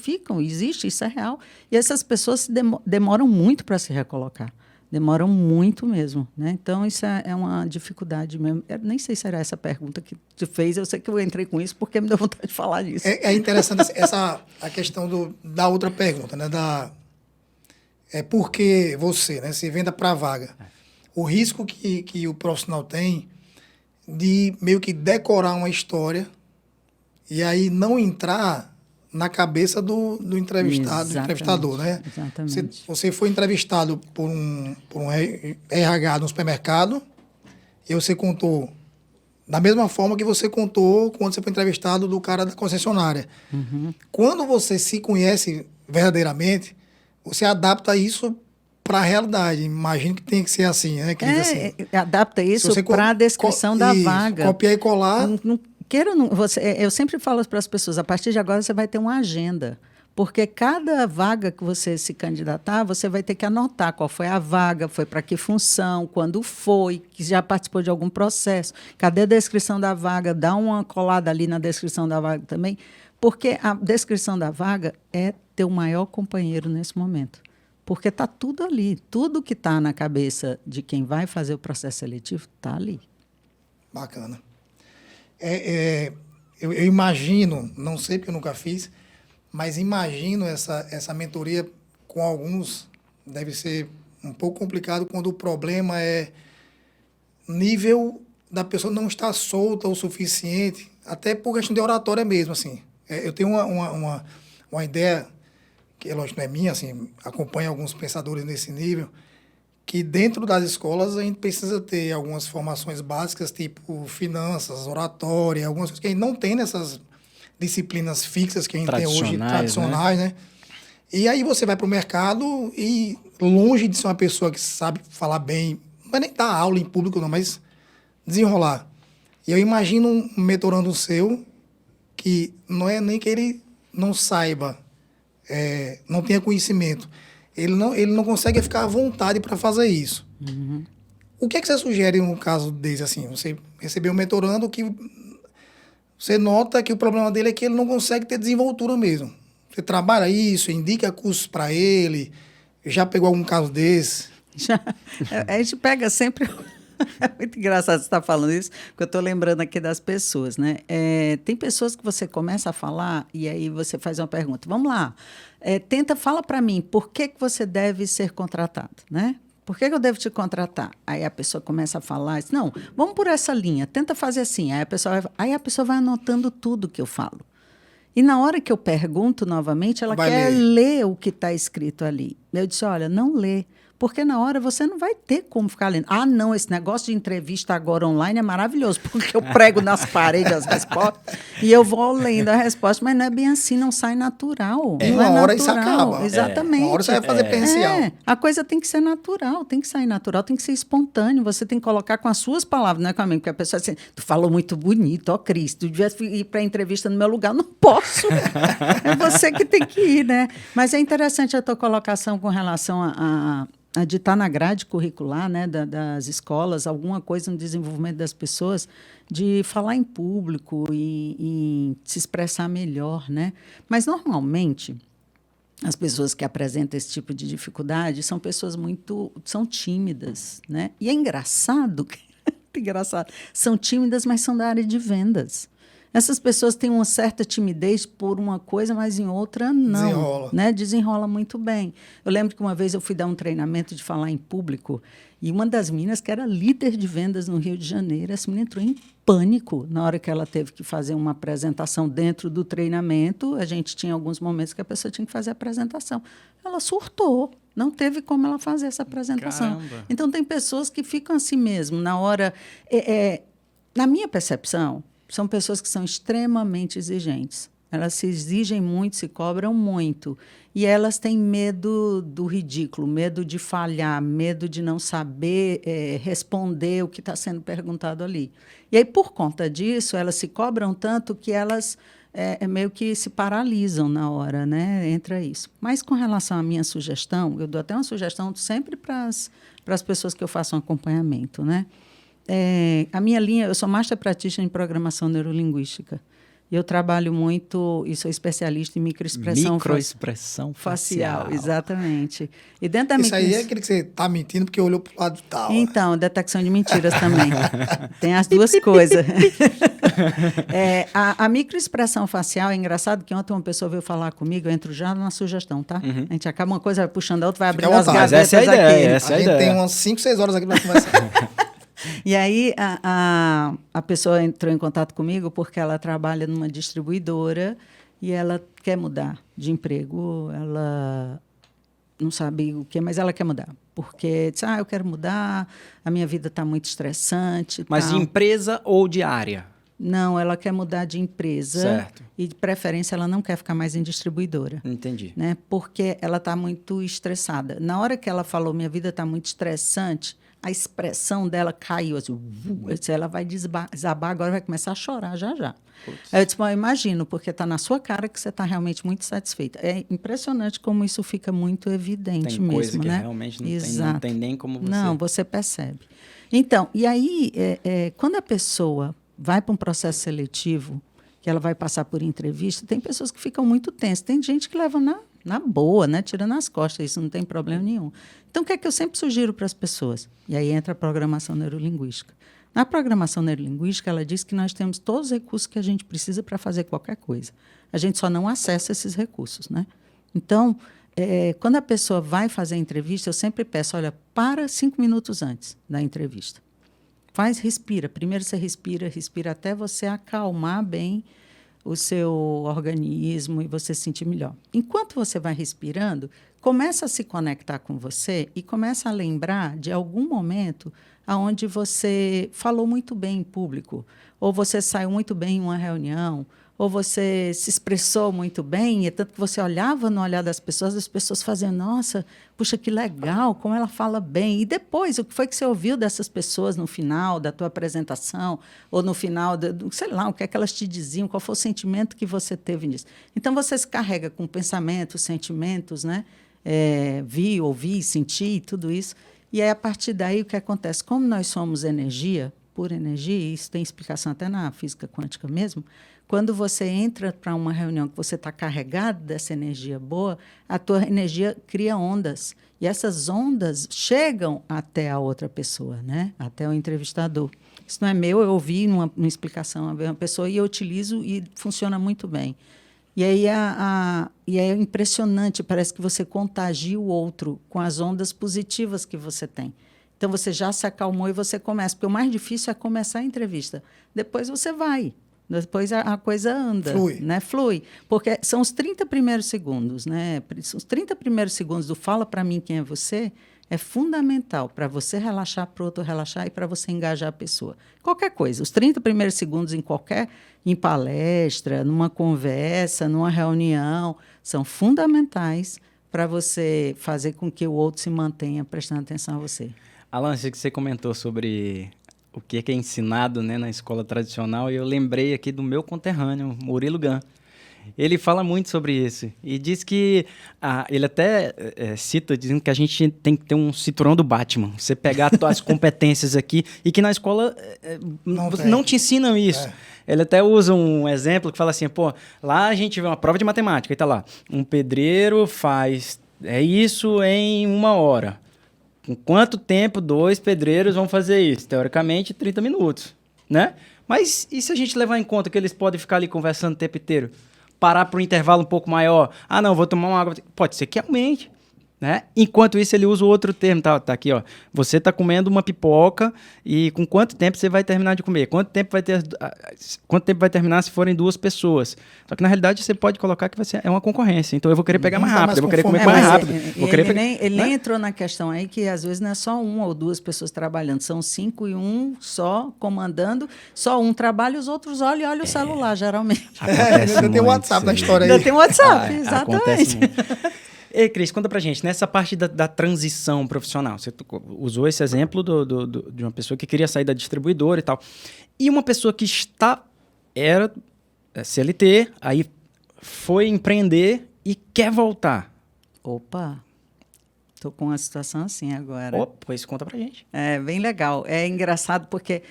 existe, isso é real. E essas pessoas demoram muito para se recolocar. Demoram muito mesmo, né? Então, isso é uma dificuldade mesmo. Eu nem sei se era essa pergunta que tu fez, eu sei que eu entrei com isso porque me deu vontade de falar disso. É interessante a questão da outra pergunta, né? Por que você, né, se venda para a vaga? O risco que o profissional tem de meio que decorar uma história e aí não entrar na cabeça do entrevistado, do entrevistador, né? Exatamente. Você foi entrevistado por um RH no supermercado e você contou da mesma forma que você contou quando você foi entrevistado do cara da concessionária. Quando você se conhece verdadeiramente, você adapta isso para a realidade. Imagino que tem que ser assim, né? Adapta isso para a descrição da vaga. Copiar e colar. Eu sempre falo para as pessoas, a partir de agora você vai ter uma agenda. Porque cada vaga que você se candidatar, você vai ter que anotar qual foi a vaga, foi para que função, quando foi, que já participou de algum processo. Cadê a descrição da vaga? Dá uma colada ali na descrição da vaga também. Porque a descrição da vaga é teu maior companheiro nesse momento. Porque está tudo ali. Tudo que está na cabeça de quem vai fazer o processo seletivo está ali. Bacana. Eu imagino, não sei porque eu nunca fiz, mas imagino essa mentoria com alguns, deve ser um pouco complicado quando o problema é nível da pessoa não estar solta o suficiente, até por questão de oratória mesmo, assim. Eu tenho uma ideia, que lógico não é minha, assim, acompanho alguns pensadores nesse nível, que dentro das escolas a gente precisa ter algumas formações básicas, tipo finanças, oratória, algumas coisas que a gente não tem nessas disciplinas fixas que a gente tem hoje, tradicionais, né? E aí você vai para o mercado e, longe de ser uma pessoa que sabe falar bem, não vai nem dar aula em público não, mas desenrolar. E eu imagino um mentorando seu que não é nem que ele não saiba, não tenha conhecimento, ele não consegue ficar à vontade para fazer isso. O que é que você sugere no caso desse, assim? Você recebeu um mentorando que você nota que o problema dele é que ele não consegue ter desenvoltura mesmo. Você trabalha isso, indica cursos para ele, já pegou algum caso desse? Já. A gente pega sempre... É muito engraçado você estar falando isso, porque eu estou lembrando aqui das pessoas, né? Tem pessoas que você começa a falar e aí você faz uma pergunta. Vamos lá, fala para mim, por que você deve ser contratado, né? Por que eu devo te contratar? Aí a pessoa começa a falar, diz, não, vamos por essa linha, tenta fazer assim. Aí a pessoa vai anotando tudo que eu falo. E na hora que eu pergunto novamente, ela quer ler o que está escrito ali. Eu disse, olha, não lê. Porque na hora você não vai ter como ficar lendo. Ah, não, esse negócio de entrevista agora online é maravilhoso, porque eu prego nas paredes as respostas e eu vou lendo a resposta, mas não é bem assim, não sai natural. Uma hora isso acaba. Exatamente. Uma hora você vai fazer presencial. A coisa tem que ser natural, tem que sair natural, tem que ser espontâneo. Você tem que colocar com as suas palavras, não é com a minha, porque a pessoa diz assim, tu falou muito bonito, ó Cris, tu devia ir para a entrevista no meu lugar. Não posso. É você que tem que ir, né? Mas é interessante a tua colocação com relação de estar na grade curricular, né, das escolas, alguma coisa no desenvolvimento das pessoas, de falar em público e se expressar melhor, né? Mas, normalmente, as pessoas que apresentam esse tipo de dificuldade são pessoas são tímidas, né? E é engraçado, são tímidas, mas são da área de vendas. Essas pessoas têm uma certa timidez por uma coisa, mas em outra não. Desenrola. Né? Desenrola muito bem. Eu lembro que uma vez eu fui dar um treinamento de falar em público e uma das meninas, que era líder de vendas no Rio de Janeiro, essa menina entrou em pânico na hora que ela teve que fazer uma apresentação dentro do treinamento. A gente tinha alguns momentos que a pessoa tinha que fazer a apresentação. Ela surtou. Não teve como ela fazer essa apresentação. Caramba. Então, tem pessoas que ficam assim mesmo, na hora... na minha percepção, são pessoas que são extremamente exigentes. Elas se exigem muito, se cobram muito. E elas têm medo do ridículo, medo de falhar, medo de não saber responder o que está sendo perguntado ali. E aí, por conta disso, elas se cobram tanto que elas meio que se paralisam na hora, né? Entra isso. Mas com relação à minha sugestão, eu dou até uma sugestão sempre para as pessoas que eu faço um acompanhamento, né? A minha linha, eu sou Master Practitioner em Programação Neurolinguística. E eu trabalho muito, e sou especialista em microexpressão facial. Exatamente. E dentro da Isso aí é aquele que você está mentindo porque olhou para o lado de tal. Então, detecção de mentiras também. Tem as duas coisas. A microexpressão facial, é engraçado que ontem uma pessoa veio falar comigo, eu entro já na sugestão, tá? A gente acaba uma coisa, vai puxando a outra, vai abrindo as gavetas essa é a ideia, aqui. A gente tem umas 5, 6 horas aqui para conversar. E aí a pessoa entrou em contato comigo porque ela trabalha numa distribuidora e ela quer mudar de emprego. Ela não sabe o que, mas ela quer mudar. Porque disse, eu quero mudar, a minha vida está muito estressante. Mas tal. de empresa ou de área? Não, ela quer mudar de empresa. Certo. E, de preferência, ela não quer ficar mais em distribuidora. Entendi. Né? Porque ela está muito estressada. Na hora que ela falou, minha vida está muito estressante, a expressão dela caiu. Assim, eu disse, ela vai desabar agora, vai começar a chorar já. Aí eu disse, eu imagino, porque está na sua cara que você está realmente muito satisfeita. É impressionante como isso fica muito evidente tem mesmo. Coisa que né? realmente não tem nem como você... Não, você percebe. Então, e aí, quando a pessoa vai para um processo seletivo, que ela vai passar por entrevista, tem pessoas que ficam muito tensas. Tem gente que leva na boa, né? Tira nas costas, isso não tem problema nenhum. Então, o que é que eu sempre sugiro para as pessoas? E aí entra a programação neurolinguística. Na programação neurolinguística, ela diz que nós temos todos os recursos que a gente precisa para fazer qualquer coisa. A gente só não acessa esses recursos, né? Então, quando a pessoa vai fazer a entrevista, eu sempre peço, olha, para 5 minutos antes da entrevista. Respira. Primeiro você respira até você acalmar bem o seu organismo e você se sentir melhor. Enquanto você vai respirando, começa a se conectar com você e começa a lembrar de algum momento onde você falou muito bem em público, ou você saiu muito bem em uma reunião, ou você se expressou muito bem, e tanto que você olhava no olhar das pessoas, as pessoas faziam, nossa, puxa, que legal, como ela fala bem. E depois, o que foi que você ouviu dessas pessoas no final da tua apresentação, ou no final, sei lá, o que é que elas te diziam, qual foi o sentimento que você teve nisso. Então, você se carrega com pensamentos, sentimentos, né? Vi, ouvi, senti, tudo isso. E aí, a partir daí, o que acontece? Como nós somos energia, pura energia, e isso tem explicação até na física quântica mesmo, quando você entra para uma reunião que você está carregado dessa energia boa, a tua energia cria ondas. E essas ondas chegam até a outra pessoa, né? Até o entrevistador. Isso não é meu, eu ouvi numa explicação de uma pessoa e eu utilizo e funciona muito bem. E aí é impressionante, parece que você contagia o outro com as ondas positivas que você tem. Então, você já se acalmou e você começa. Porque o mais difícil é começar a entrevista. Depois você vai. Depois a coisa anda. Flui. Né? Flui. Porque são os 30 primeiros segundos. Né? Os 30 primeiros segundos do fala para mim quem é você é fundamental para você relaxar, para o outro relaxar e para você engajar a pessoa. Qualquer coisa. Os 30 primeiros segundos em palestra, numa conversa, numa reunião, são fundamentais para você fazer com que o outro se mantenha prestando atenção a você. Alan, que você comentou sobre o que é ensinado, né, na escola tradicional, e eu lembrei aqui do meu conterrâneo, Murilo Gun. Ele fala muito sobre isso e diz que, ele até cita, dizendo que a gente tem que ter um cinturão do Batman, você pegar as competências aqui, e que na escola não te ensinam isso. Ele até usa um exemplo que fala assim, lá a gente vê uma prova de matemática, e tá lá, um pedreiro faz isso em 1 hora. Com quanto tempo 2 pedreiros vão fazer isso? Teoricamente, 30 minutos, né? Mas e se a gente levar em conta que eles podem ficar ali conversando o tempo inteiro? Parar para um intervalo um pouco maior. Ah, não, vou tomar uma água. Pode ser que aumente. Né? Enquanto isso, ele usa o outro termo, tá aqui, ó. Você tá comendo uma pipoca e com quanto tempo você vai terminar de comer? Quanto tempo vai terminar se forem 2 pessoas? Só que na realidade você pode colocar que é uma concorrência. Então eu vou querer pegar mais rápido, eu vou querer comer mais rápido. Ele nem entrou na questão aí que às vezes não é só 1 ou 2 pessoas trabalhando, são 5 e 1 só comandando, só um trabalha e os outros olham o celular, geralmente. Ainda tem o WhatsApp na história aí. Ainda tem o WhatsApp, exatamente. Ei, Cris, conta pra gente, nessa parte da transição profissional, você usou esse exemplo de uma pessoa que queria sair da distribuidora e tal, e uma pessoa que era CLT, aí foi empreender e quer voltar. Opa, tô com uma situação assim agora. Opa, pois conta pra gente. É bem legal, é engraçado porque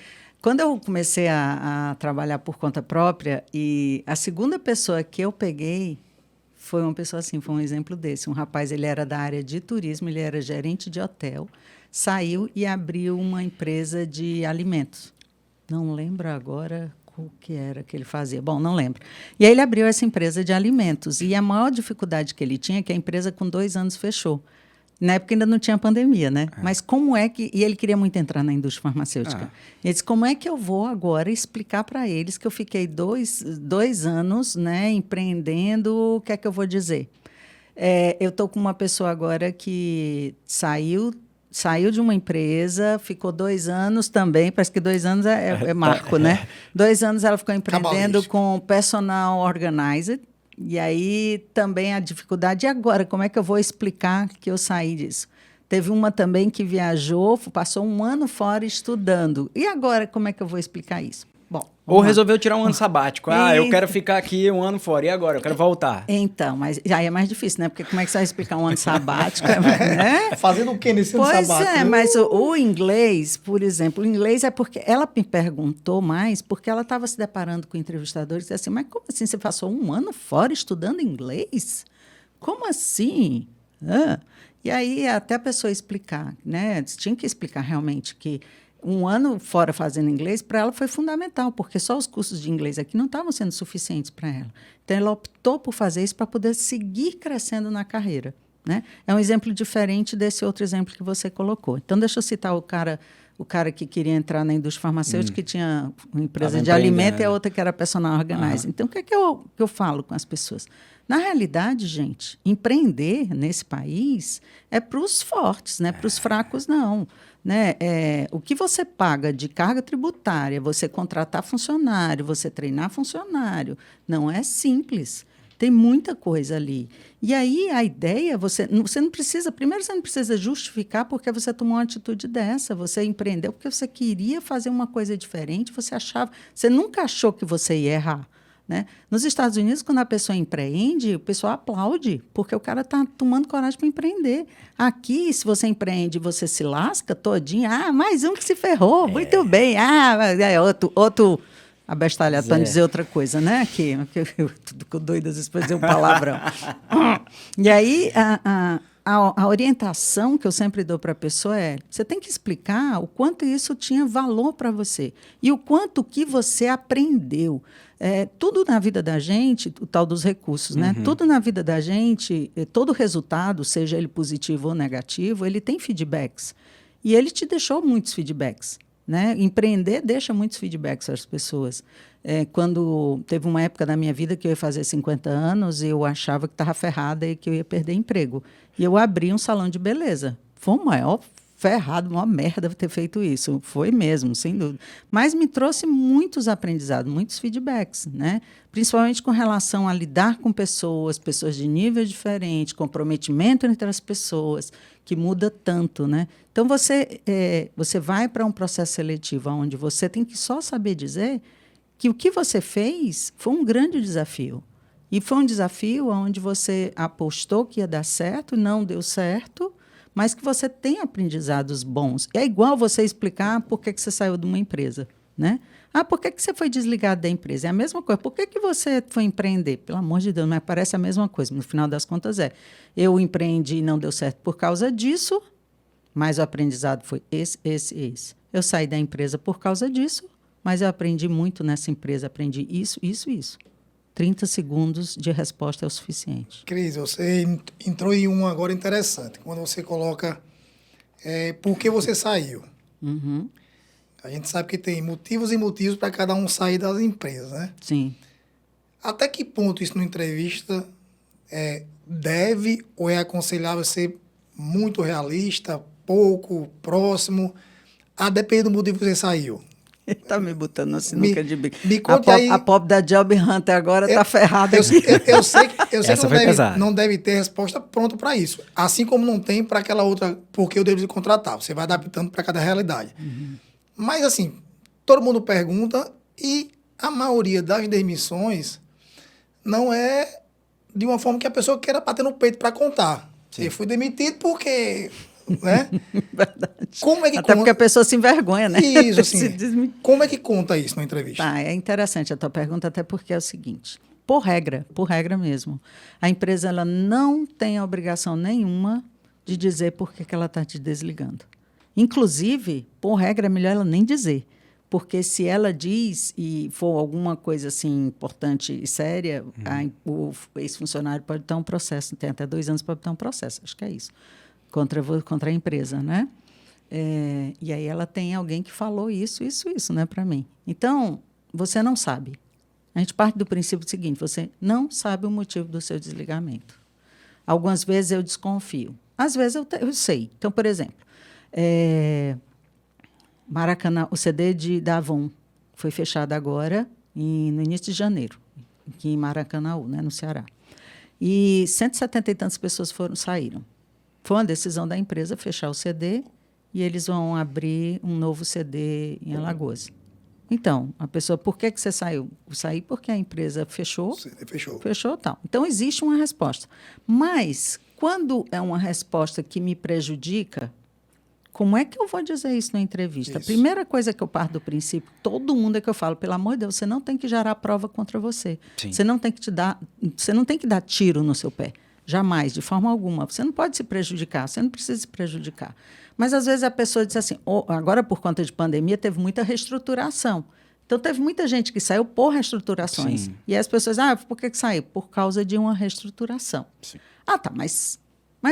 quando eu comecei a trabalhar por conta própria, e a segunda pessoa que eu peguei foi uma pessoa assim, foi um exemplo desse. Um rapaz, ele era da área de turismo, ele era gerente de hotel, saiu e abriu uma empresa de alimentos. Não lembro agora o que era que ele fazia. Bom, não lembro. E aí ele abriu essa empresa de alimentos. E a maior dificuldade que ele tinha é que a empresa com 2 anos fechou. Na época ainda não tinha pandemia, né? Mas como é que... E ele queria muito entrar na indústria farmacêutica. Ele disse, como é que eu vou agora explicar para eles que eu fiquei 2 anos, né, empreendendo, o que é que eu vou dizer? Eu estou com uma pessoa agora que saiu de uma empresa, ficou 2 anos também, parece que 2 anos é marco, né? 2 anos ela ficou empreendendo com personal organizer. E aí também a dificuldade, e agora, como é que eu vou explicar que eu saí disso? Teve uma também que viajou, passou 1 ano fora estudando. E agora, como é que eu vou explicar isso? Bom, ou resolveu tirar um ano sabático. Eu quero ficar aqui 1 ano fora. E agora? Eu quero voltar. Então, mas já é mais difícil, né? Porque como é que você vai explicar 1 ano sabático? Né? Fazendo o que nesse ano sabático? Pois é, mas o inglês, por exemplo, o inglês é porque... Ela me perguntou mais porque ela estava se deparando com entrevistadores e disse assim, mas como assim você passou 1 ano fora estudando inglês? Como assim? E aí, até a pessoa explicar, né? Tinha que explicar realmente que 1 ano fora fazendo inglês, para ela foi fundamental, porque só os cursos de inglês aqui não estavam sendo suficientes para ela. Então, ela optou por fazer isso para poder seguir crescendo na carreira. Né? É um exemplo diferente desse outro exemplo que você colocou. Então, deixa eu citar o cara que queria entrar na indústria farmacêutica, que tinha uma empresa de alimento e a outra que era personal organizer. Então, o que é que eu falo com as pessoas? Na realidade, gente, empreender nesse país é para os fortes, né? Para os fracos, não. Né? O que você paga de carga tributária, você contratar funcionário, você treinar funcionário, não é simples. Tem muita coisa ali. E aí a ideia, você não precisa, primeiro você não precisa justificar porque você tomou uma atitude dessa, você empreendeu porque você queria fazer uma coisa diferente, você nunca achou que você ia errar. Né? Nos Estados Unidos, quando a pessoa empreende, o pessoal aplaude, porque o cara está tomando coragem para empreender. Aqui, se você empreende e você se lasca todinho, mais um que se ferrou, muito bem. Outro abestalhado para não dizer outra coisa, né? Que eu fico doida às vezes para dizer um palavrão. E aí, a orientação que eu sempre dou para a pessoa você tem que explicar o quanto isso tinha valor para você e o quanto que você aprendeu. Tudo na vida da gente, o tal dos recursos, né? Tudo na vida da gente, todo resultado, seja ele positivo ou negativo, ele tem feedbacks. E ele te deixou muitos feedbacks. Né? Empreender deixa muitos feedbacks às pessoas. Quando teve uma época da minha vida que eu ia fazer 50 anos e eu achava que estava ferrada e que eu ia perder emprego. E eu abri um salão de beleza. Foi o maior ferrado, uma merda ter feito isso. Foi mesmo, sem dúvida. Mas me trouxe muitos aprendizados, muitos feedbacks, né? Principalmente com relação a lidar com pessoas de nível diferente, comprometimento entre as pessoas, que muda tanto, né? Então, você vai para um processo seletivo onde você tem que só saber dizer que o que você fez foi um grande desafio. E foi um desafio onde você apostou que ia dar certo, não deu certo, mas que você tem aprendizados bons. É igual você explicar por que você saiu de uma empresa, né? Por que você foi desligado da empresa? É a mesma coisa. Por que você foi empreender? Pelo amor de Deus, mas parece a mesma coisa. No final das contas, eu empreendi e não deu certo por causa disso, mas o aprendizado foi esse. Eu saí da empresa por causa disso, mas eu aprendi muito nessa empresa, aprendi isso. 30 segundos de resposta é o suficiente. Cris, você entrou em um agora interessante, quando você coloca por que você saiu. Uhum. A gente sabe que tem motivos e motivos para cada um sair das empresas, né? Sim. Até que ponto isso numa entrevista deve ou é aconselhável ser muito realista, pouco, próximo, a depender do motivo que você saiu? Ele tá me botando na sinuca de bico. Me conte aí. A pobre da Job Hunter agora tá ferrada. Eu sei que Essa foi pesada. não deve ter resposta pronta para isso. Assim como não tem para aquela outra, porque eu devo te contratar. Você vai adaptando para cada realidade. Uhum. Mas, assim, todo mundo pergunta e a maioria das demissões não é de uma forma que a pessoa queira bater no peito para contar. Sim. Eu fui demitido porque... Né? Verdade. Como é que Até porque a pessoa se envergonha, né? Isso, assim. Se desmi- Como é que conta isso na entrevista? Tá, é interessante a tua pergunta, até porque é o seguinte, por regra mesmo, a empresa ela não tem a obrigação nenhuma de dizer por que ela está te desligando. Inclusive, por regra, é melhor ela nem dizer, porque se ela diz e for alguma coisa assim importante e séria, o ex-funcionário pode ter um processo, tem até 2 anos para ter um processo, acho que é isso, contra a empresa, né? E aí ela tem alguém que falou isso, né, para mim. Então, você não sabe. A gente parte do princípio seguinte, você não sabe o motivo do seu desligamento. Algumas vezes eu desconfio. Às vezes eu sei. Então, por exemplo, Maracanã, o CD da Avon foi fechado agora, no início de janeiro, aqui em Maracanaú, né, no Ceará. E 170 e tantas pessoas saíram. Foi uma decisão da empresa fechar o CD e eles vão abrir um novo CD em Alagoas. Então, a pessoa, por que você saiu? Eu saí porque a empresa fechou. O CD fechou. Fechou, tal. Então, existe uma resposta. Mas, quando é uma resposta que me prejudica, como é que eu vou dizer isso na entrevista? Isso. A primeira coisa que eu parto do princípio, todo mundo é que eu falo, pelo amor de Deus, você não tem que gerar prova contra você. Sim. Você não tem que dar tiro no seu pé. Jamais, de forma alguma. Você não pode se prejudicar, você não precisa se prejudicar. Mas, às vezes, a pessoa diz assim, agora, por conta de pandemia, teve muita reestruturação. Então, teve muita gente que saiu por reestruturações. Sim. E as pessoas, por que saiu? Por causa de uma reestruturação. Sim. Tá, mas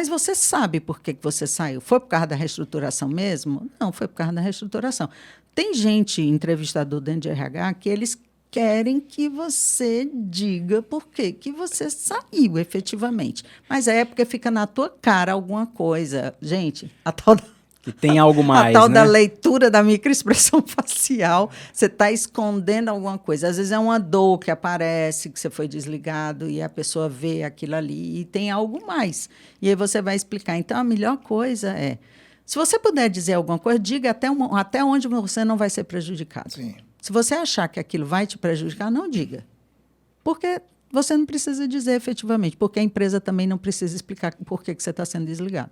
você sabe por que você saiu? Foi por causa da reestruturação mesmo? Não, foi por causa da reestruturação. Tem gente, entrevistador dentro de RH, que eles querem que você diga por que você saiu efetivamente. Mas é porque fica na tua cara alguma coisa. Gente, a tal Que tem algo mais, a tal né? da leitura da microexpressão facial, você está escondendo alguma coisa. Às vezes é uma dor que aparece, que você foi desligado e a pessoa vê aquilo ali e tem algo mais. E aí você vai explicar. Então, a melhor coisa é, se você puder dizer alguma coisa, diga até onde você não vai ser prejudicado. Sim. Se você achar que aquilo vai te prejudicar, não diga. Porque você não precisa dizer efetivamente, porque a empresa também não precisa explicar por que você está sendo desligado.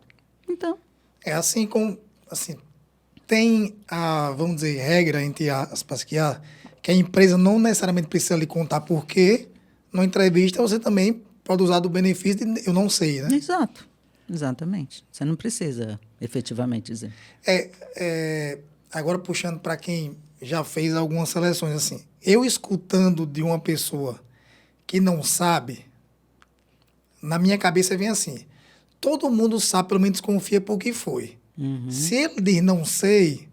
Então... É assim como... Assim, tem a, vamos dizer, regra, entre aspas, que a empresa não necessariamente precisa lhe contar por quê. Na entrevista, você também pode usar do benefício de eu não sei, né? Exato. Exatamente. Você não precisa efetivamente dizer. Agora, puxando para quem já fez algumas seleções, assim, eu escutando de uma pessoa que não sabe, na minha cabeça vem assim, todo mundo sabe, pelo menos desconfia por que foi. Uhum. Se ele diz não sei,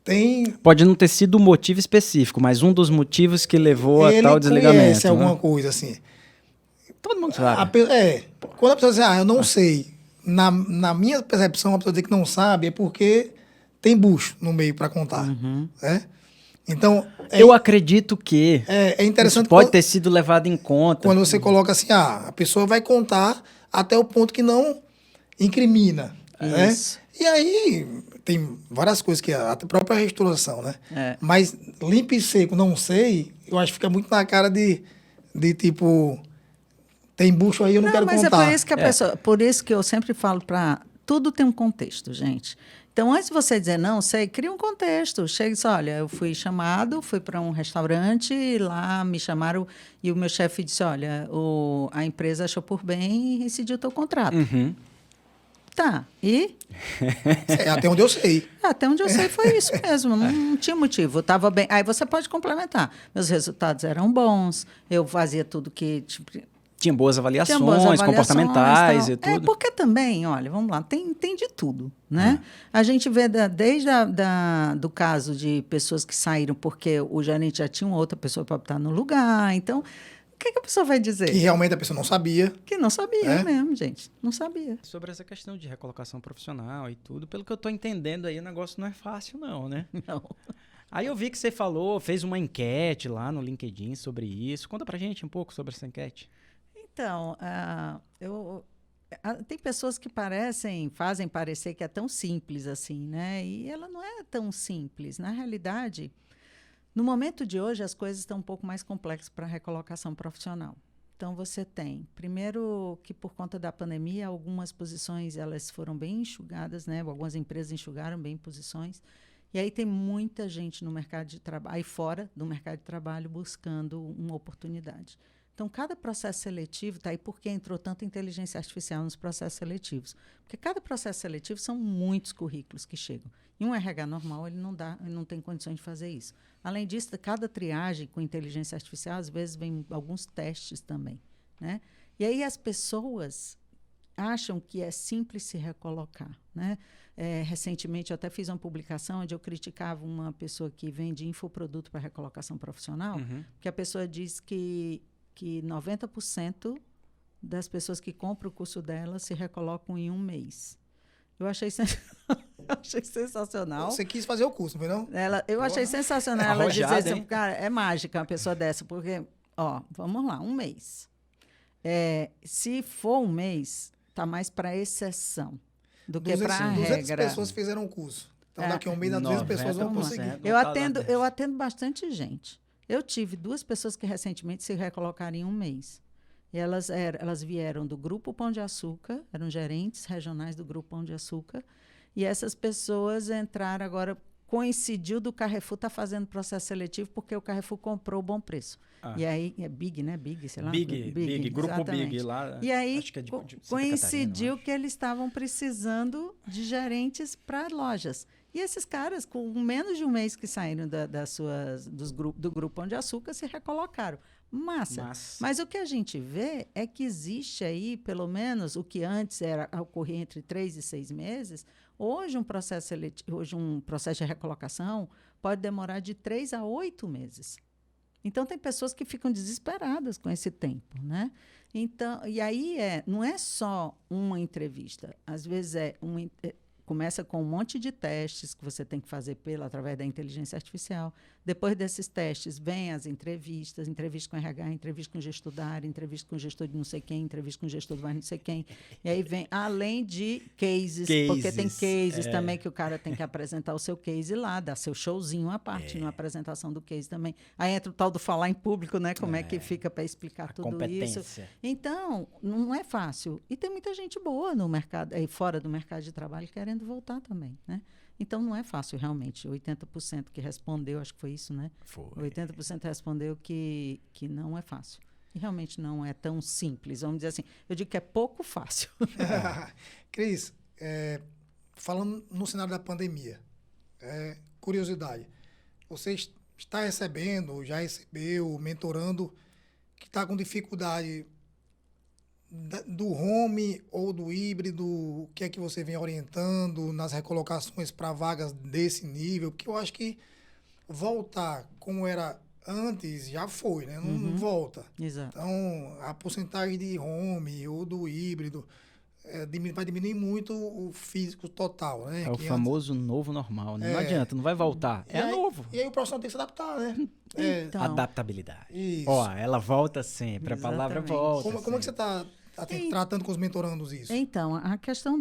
tem... Pode não ter sido o motivo específico, mas um dos motivos que levou a ele tal desligamento. conhece alguma né? coisa, assim. Todo mundo sabe. Quando a pessoa diz, eu não sei, na minha percepção, a pessoa dizer que não sabe é porque tem bucho no meio para contar. Uhum. Né? Então, Eu acredito que é interessante isso pode ter sido levado em conta. quando você coloca assim, a pessoa vai contar até o ponto que não incrimina. Né? Isso. E aí tem várias coisas que a própria reestruturação, né? É. Mas limpo e seco, não sei, eu acho que fica muito na cara de tipo, tem bucho aí, eu não quero mas contar. é por isso que a pessoa, por isso que eu sempre falo para tudo tem um contexto, gente. Então, antes de você dizer não sei, cria um contexto. Chega e diz, olha, eu fui chamado, fui para um restaurante, lá me chamaram e o meu chefe disse, olha, a empresa achou por bem e rescindiu o teu contrato. Uhum. Tá, e? Até onde eu sei. Até onde eu sei foi isso mesmo, não tinha motivo, estava bem. Aí você pode complementar. Meus resultados eram bons, eu fazia tudo que... Tinha boas avaliações, Tinha boas avaliações, comportamentais tal. e tudo. Porque também, olha, vamos lá, tem de tudo, né? A gente vê desde do caso de pessoas que saíram porque o gerente já tinha uma outra pessoa para estar no lugar. Então, o que a pessoa vai dizer? Que realmente a pessoa não sabia. Que não sabia mesmo, gente. Não sabia. Sobre essa questão de recolocação profissional e tudo, pelo que eu estou entendendo aí, o negócio não é fácil não, né? Não. Aí eu vi que você falou, fez uma enquete lá no LinkedIn sobre isso. Conta pra gente um pouco sobre essa enquete. Então, tem pessoas que fazem parecer que é tão simples assim, né? E ela não é tão simples. Na realidade, no momento de hoje, as coisas estão um pouco mais complexas para a recolocação profissional. Então, você tem, primeiro, que por conta da pandemia, algumas posições elas foram bem enxugadas, né? Algumas empresas enxugaram bem posições. E aí tem muita gente no mercado de trabalho, aí fora do mercado de trabalho, buscando uma oportunidade. Então, cada processo seletivo, tá aí porque entrou tanta inteligência artificial nos processos seletivos. Porque cada processo seletivo são muitos currículos que chegam. E um RH normal, ele não tem condições de fazer isso. Além disso, cada triagem com inteligência artificial, às vezes, vem alguns testes também, né? E aí as pessoas acham que é simples se recolocar, né? Recentemente, eu até fiz uma publicação onde eu criticava uma pessoa que vende infoproduto para recolocação profissional, que a pessoa diz que 90% das pessoas que compram o curso dela se recolocam em um mês. Eu achei sensacional. Você quis fazer o curso, não foi não? Eu achei sensacional ela dizer assim, cara, é mágica uma pessoa dessa, porque, vamos lá, um mês. Se for um mês, está mais para exceção do que para a regra. 200 pessoas fizeram o curso. Então, daqui a um mês, 200 pessoas vão conseguir. Eu atendo bastante gente. Eu tive 2 pessoas que recentemente se recolocaram em um mês. E elas vieram do Grupo Pão de Açúcar, eram gerentes regionais do Grupo Pão de Açúcar, e essas pessoas entraram agora, coincidiu do Carrefour estar fazendo processo seletivo, porque o Carrefour comprou o Bom Preço. E aí, é Big, né? Big, sei lá. Big, Grupo exatamente. Big lá. E aí, acho que é de coincidiu que eles estavam precisando de gerentes para lojas. E esses caras, com menos de um mês que saíram do Grupo Pão de Açúcar, se recolocaram. Massa. Mas o que a gente vê é que existe aí, pelo menos, o que antes ocorria entre 3 e 6 meses, hoje um processo de recolocação pode demorar de 3 a 8 meses. Então, tem pessoas que ficam desesperadas com esse tempo, né? Então, e aí não é só uma entrevista. Às vezes começa com um monte de testes que você tem que fazer através da inteligência artificial. Depois desses testes, vem as entrevistas com RH, entrevista com gestor da área, entrevista com gestor de não sei quem, entrevista com gestor de mais não sei quem. E aí vem, além de cases, porque tem cases também que o cara tem que apresentar o seu case lá, dar seu showzinho à parte, numa apresentação do case também. Aí entra o tal do falar em público, né? Como é que fica para explicar tudo isso. Então, não é fácil. E tem muita gente boa no mercado, aí fora do mercado de trabalho, querendo voltar também, né? Então, não é fácil, realmente. 80% que respondeu, acho que foi isso, né? Foi. 80% respondeu que não é fácil. E realmente não é tão simples. Vamos dizer assim, eu digo que é pouco fácil. Cris, falando no cenário da pandemia, curiosidade, você está recebendo, já recebeu, mentorando, que está com dificuldade do home ou do híbrido, o que é que você vem orientando nas recolocações para vagas desse nível? Porque eu acho que voltar como era antes já foi, né? Não volta. Exato. Então, a porcentagem de home ou do híbrido vai diminuir muito o físico total, né? É o famoso novo normal, né? Não adianta, não vai voltar. Novo. E aí o profissional tem que se adaptar, né? Então, adaptabilidade. Isso. Ela volta sempre, Exatamente. a palavra volta. Como é que você está tratando com os mentorandos isso? Então, a questão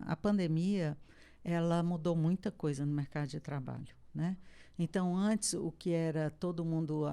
a pandemia, ela mudou muita coisa no mercado de trabalho, né? Então, antes, o que era todo mundo,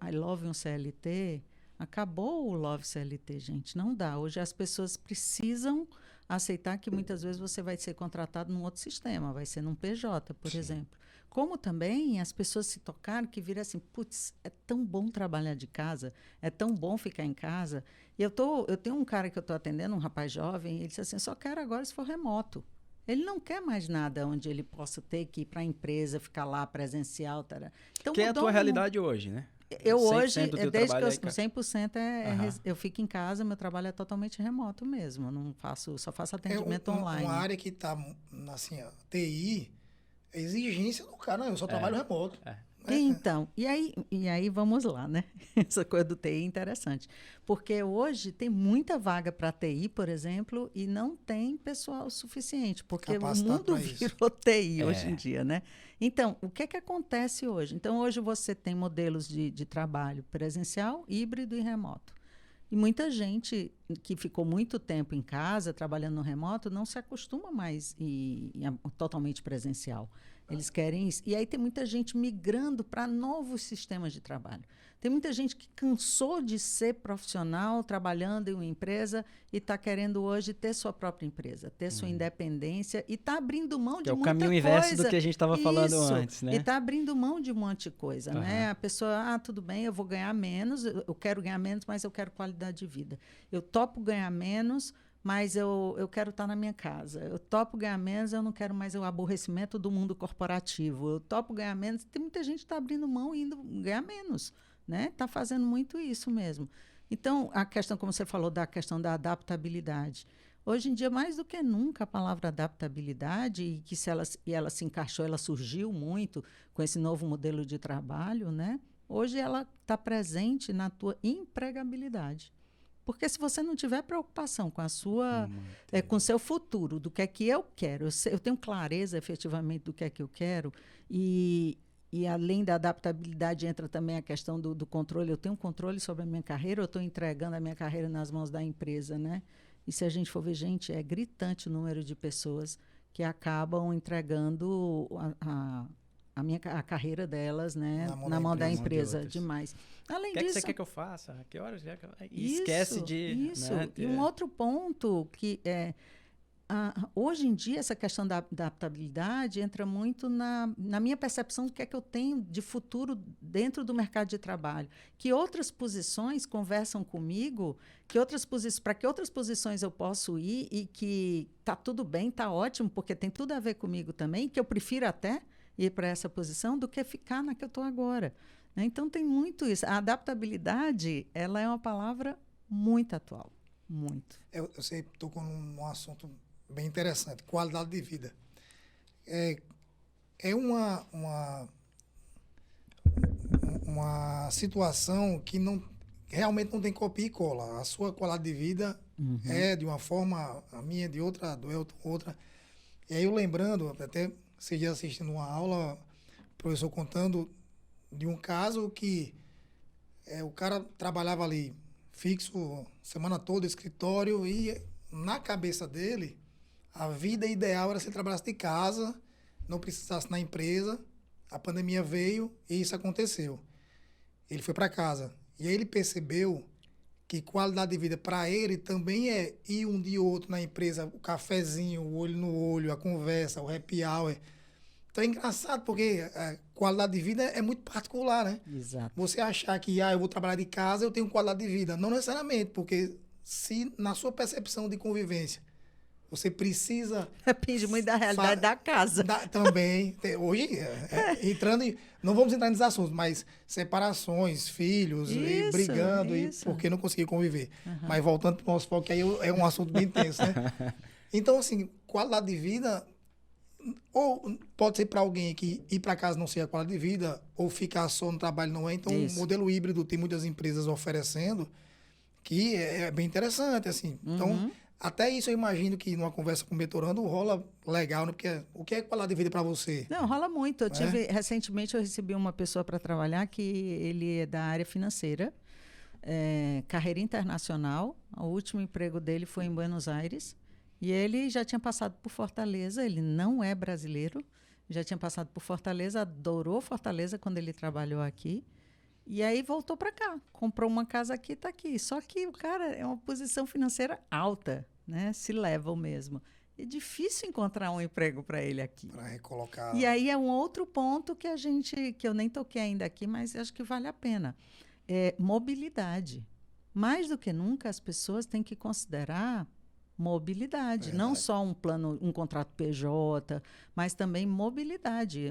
I love um CLT, acabou o love CLT, gente, não dá. Hoje as pessoas precisam aceitar que muitas vezes você vai ser contratado num outro sistema, vai ser num PJ, por exemplo. Como também as pessoas se tocaram que viram assim, putz, é tão bom trabalhar de casa, é tão bom ficar em casa. E eu tenho um cara que eu estou atendendo, um rapaz jovem, ele disse assim, só quero agora se for remoto. Ele não quer mais nada onde ele possa ter que ir para a empresa, ficar lá presencial. Tará. Então, que é a tua realidade hoje, né? Eu hoje, desde que eu 100% eu fico em casa, meu trabalho é totalmente remoto mesmo. Eu não faço, só faço atendimento online. Uma área que está, assim, a TI, a exigência do cara, não, eu só trabalho remoto. Então, e aí vamos lá, né? Essa coisa do TI é interessante. Porque hoje tem muita vaga para TI, por exemplo, e não tem pessoal suficiente, porque o mundo virou TI hoje em dia, né? Então, o que acontece hoje? Então, hoje você tem modelos de trabalho presencial, híbrido e remoto. E muita gente que ficou muito tempo em casa, trabalhando no remoto, não se acostuma mais totalmente presencial. Eles querem isso. E aí tem muita gente migrando para novos sistemas de trabalho. Tem muita gente que cansou de ser profissional, trabalhando em uma empresa, e está querendo hoje ter sua própria empresa, ter sua independência, e está abrindo mão de muita coisa. É o caminho inverso do que a gente estava falando antes, né? E está abrindo mão de um monte de coisa, né? A pessoa, tudo bem, eu vou ganhar menos, eu quero ganhar menos, mas eu quero qualidade de vida. Eu topo ganhar menos, mas eu quero estar na minha casa. Eu topo ganhar menos, eu não quero mais o aborrecimento do mundo corporativo. Eu topo ganhar menos. Tem muita gente que está abrindo mão e indo ganhar menos, né? Está fazendo muito isso mesmo. Então, a questão, como você falou, da questão da adaptabilidade. Hoje em dia, mais do que nunca, a palavra adaptabilidade, e que ela se encaixou, ela surgiu muito com esse novo modelo de trabalho, né? Hoje ela está presente na tua empregabilidade. Porque se você não tiver preocupação com a sua, com o seu futuro, do que é que eu quero, eu tenho clareza efetivamente do que é que eu quero, e além da adaptabilidade entra também a questão do controle. Eu tenho controle sobre a minha carreira, eu estou entregando a minha carreira nas mãos da empresa, né? E se a gente for ver, gente, é gritante o número de pessoas que acabam entregando a carreira delas, né, na mão da empresa, demais. Além disso, o que você quer que eu faça? Que horas? Esquece de... Isso. Né, E um outro ponto que é... hoje em dia, essa questão da adaptabilidade entra muito na minha percepção do que é que eu tenho de futuro dentro do mercado de trabalho. Que outras posições conversam comigo, para que outras posições eu possa ir e que está tudo bem, está ótimo, porque tem tudo a ver comigo também, que eu prefiro até ir para essa posição do que ficar na que eu estou agora. Então, tem muito isso. A adaptabilidade, ela é uma palavra muito atual. Muito. Você tocou num assunto bem interessante, qualidade de vida. É uma situação que realmente não tem copia e cola. A sua qualidade de vida é de uma forma, a minha é de outra, do Elton outra. E aí eu lembrando, até esses dias assistindo uma aula, o professor contando de um caso que o cara trabalhava ali fixo, semana toda, escritório, e na cabeça dele, a vida ideal era se ele trabalhasse de casa, não precisasse na empresa. A pandemia veio e isso aconteceu. Ele foi para casa. E aí ele percebeu que qualidade de vida para ele também é ir um dia ou outro na empresa, o cafezinho, o olho no olho, a conversa, o happy hour. Então é engraçado, porque a qualidade de vida é muito particular, né? Exato. Você achar que eu vou trabalhar de casa, eu tenho qualidade de vida. Não necessariamente, porque se na sua percepção de convivência você precisa... Depende muito da realidade da casa. Também. Hoje, entrando em... Não vamos entrar nesses assuntos, mas separações, filhos, e brigando, e porque não conseguir conviver. Mas voltando para o nosso foco, que aí é um assunto bem intenso, né? Então, assim, qualidade de vida... Ou pode ser para alguém que ir para casa não seja qualidade de vida, ou ficar só no trabalho não é. Então, o modelo híbrido tem muitas empresas oferecendo, que é bem interessante, assim. Então, até isso eu imagino que numa conversa com o mentorando rola legal, né? Porque o que é qualidade de vida para você? Não, rola muito. Recentemente eu recebi uma pessoa para trabalhar que ele é da área financeira, carreira internacional. O último emprego dele foi em Buenos Aires. E ele já tinha passado por Fortaleza, ele não é brasileiro, já tinha passado por Fortaleza, adorou Fortaleza quando ele trabalhou aqui. E aí voltou para cá, comprou uma casa aqui, está aqui. Só que o cara é uma posição financeira alta. né? Se levam mesmo. É difícil encontrar um emprego para ele aqui. Para recolocar. E aí é um outro ponto que que eu nem toquei ainda aqui, mas acho que vale a pena. É mobilidade. Mais do que nunca, as pessoas têm que considerar mobilidade, Verdade. não só um contrato PJ, mas também mobilidade.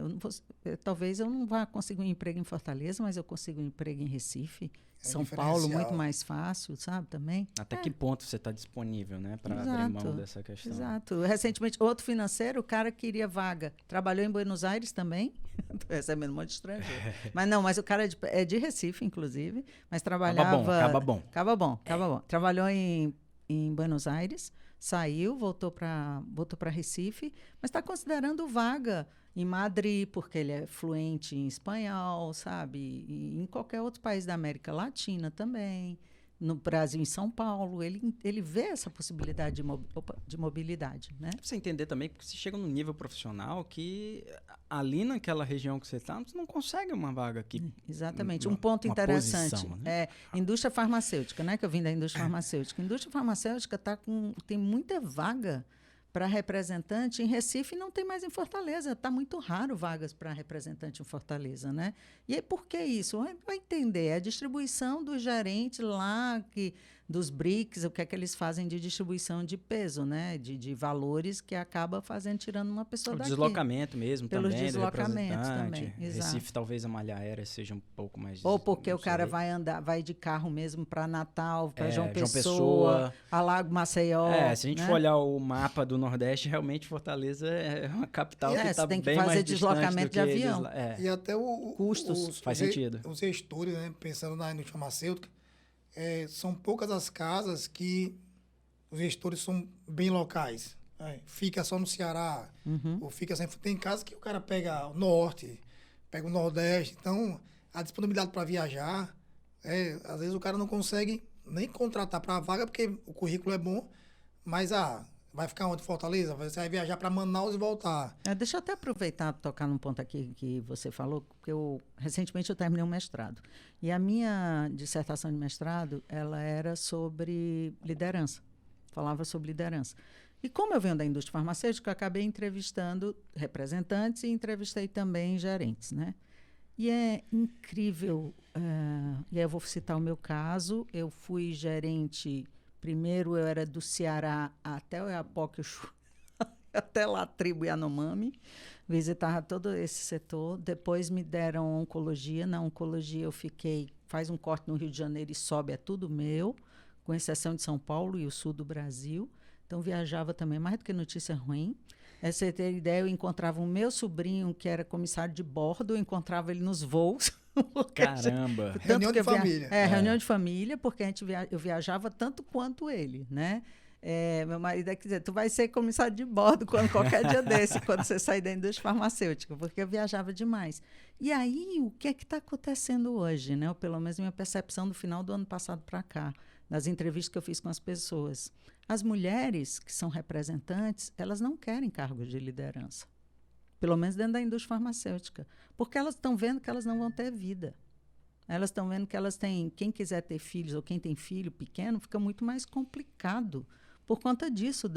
Talvez eu não vá conseguir um emprego em Fortaleza, mas eu consigo um emprego em Recife, São Paulo, muito mais fácil, sabe, também. Até que ponto você está disponível, né, para abrir mão dessa questão? Exato. Recentemente, outro financeiro, o cara queria vaga, trabalhou em Buenos Aires também, estou recebendo um monte de estrangeiro. Mas o cara é de Recife, inclusive, mas trabalhava... Acaba bom. Trabalhou em Buenos Aires, saiu, voltou para Recife, mas está considerando vaga em Madrid, porque ele é fluente em espanhol, sabe? E em qualquer outro país da América Latina também. No Brasil, em São Paulo, ele vê essa possibilidade de mobilidade, né? Pra você entender também, porque você chega num nível profissional que ali naquela região que você está, você não consegue uma vaga aqui. Exatamente. Um ponto interessante posição, né? Indústria farmacêutica, né? Que eu vim da indústria farmacêutica. Indústria farmacêutica tem muita vaga para representante em Recife e não tem mais em Fortaleza. Está muito raro vagas para representante em Fortaleza, né? E aí, por que isso? Vai entender. É a distribuição do gerente lá, dos BRICS, o que é que eles fazem de distribuição de peso, né? De valores que acaba tirando uma pessoa daqui. Deslocamento mesmo Pelos também, deslocamentos também, exato. Recife, talvez a malha aérea seja um pouco mais... Ou porque o cara vai de carro mesmo para Natal, para João Pessoa, Alago, Maceió. Se a gente for olhar o mapa do Nordeste, realmente Fortaleza é uma capital que está bem mais distante. Você tem que fazer deslocamento de avião. E até custos. Faz sentido. Os gestores, né, pensando na indústria farmacêutica, são poucas as casas que os gestores são bem locais. Fica só no Ceará, ou fica sempre... Tem casas que o cara pega o Norte, pega o Nordeste. Então, a disponibilidade para viajar, às vezes o cara não consegue nem contratar para a vaga, porque o currículo é bom, mas vai ficar onde? Fortaleza? Você vai viajar para Manaus e voltar. Deixa eu até aproveitar para tocar num ponto aqui que você falou, porque recentemente eu terminei um mestrado. E a minha dissertação de mestrado, ela era sobre liderança. Falava sobre liderança. E como eu venho da indústria farmacêutica, eu acabei entrevistando representantes e entrevistei também gerentes, né? E é incrível. E aí eu vou citar o meu caso. Eu fui gerente... Primeiro eu era do Ceará até o Oiapoque, até lá a tribo Yanomami, visitava todo esse setor. Depois me deram oncologia. Na oncologia eu faz um corte no Rio de Janeiro e sobe, é tudo meu, com exceção de São Paulo e o sul do Brasil. Então viajava também, mais do que notícia ruim. Você ter ideia, eu encontrava o meu sobrinho, que era comissário de bordo, eu encontrava ele nos voos. Caramba! Reunião de família. Reunião de família, porque eu viajava tanto quanto ele, né? Meu marido quer dizer, tu vai ser comissário de bordo qualquer dia desse, quando você sair da indústria farmacêutica, porque eu viajava demais. E aí, o que é que está acontecendo hoje, né? Ou pelo menos minha percepção do final do ano passado para cá, nas entrevistas que eu fiz com as pessoas. As mulheres que são representantes, elas não querem cargos de liderança. Pelo menos dentro da indústria farmacêutica. Porque elas estão vendo que elas não vão ter vida. Elas estão vendo que elas têm... Quem quiser ter filhos ou quem tem filho pequeno, fica muito mais complicado. Por conta disso,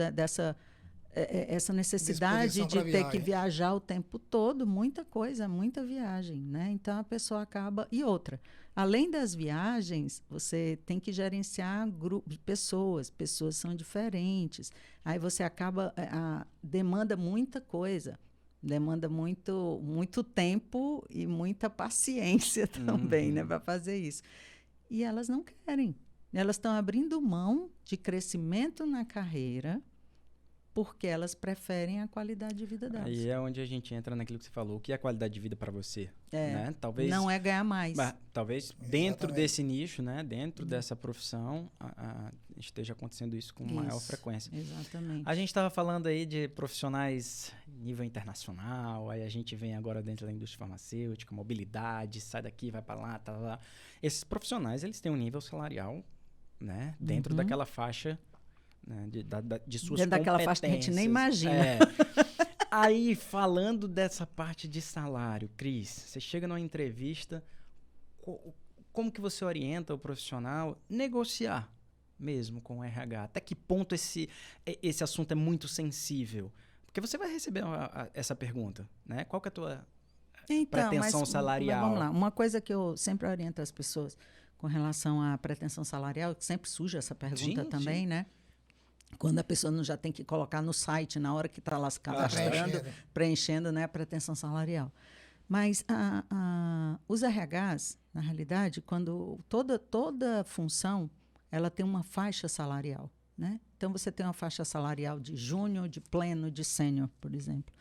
essa necessidade de ter que viajar o tempo todo, muita coisa, muita viagem, né? Então, a pessoa acaba... E outra, além das viagens, você tem que gerenciar grupos de pessoas são diferentes. Aí você acaba... demanda muita coisa. Demanda muito tempo e muita paciência também, né, para fazer isso. E elas não querem. Elas estão abrindo mão de crescimento na carreira porque elas preferem a qualidade de vida delas. Aí é onde a gente entra naquilo que você falou. O que é qualidade de vida para você? Né? Talvez, não é ganhar mais. Talvez dentro desse nicho, né? Dentro dessa profissão, esteja acontecendo isso com maior frequência. Exatamente. A gente estava falando aí de profissionais nível internacional, aí a gente vem agora dentro da indústria farmacêutica, mobilidade, sai daqui, vai para lá, tá lá. Esses profissionais, eles têm um nível salarial, né? Dentro daquela faixa... Né, de suas competências. Daquela faixa que a gente nem imagina. Aí, falando dessa parte de salário, Cris, você chega numa entrevista, como que você orienta o profissional negociar? mesmo com o RH? Até que ponto esse assunto é muito sensível? Porque você vai receber essa pergunta, né? Qual que é a tua pretensão salarial? Mas vamos lá, uma coisa que eu sempre oriento as pessoas com relação à pretensão salarial, que sempre surge essa pergunta também, né? Quando a pessoa não já tem que colocar no site, na hora que está lá se cadastrando, preenchendo, né, a pretensão salarial. Mas os RHs, na realidade, quando toda função, ela tem uma faixa salarial, né? Então, você tem uma faixa salarial de júnior, de pleno, de sênior, por exemplo.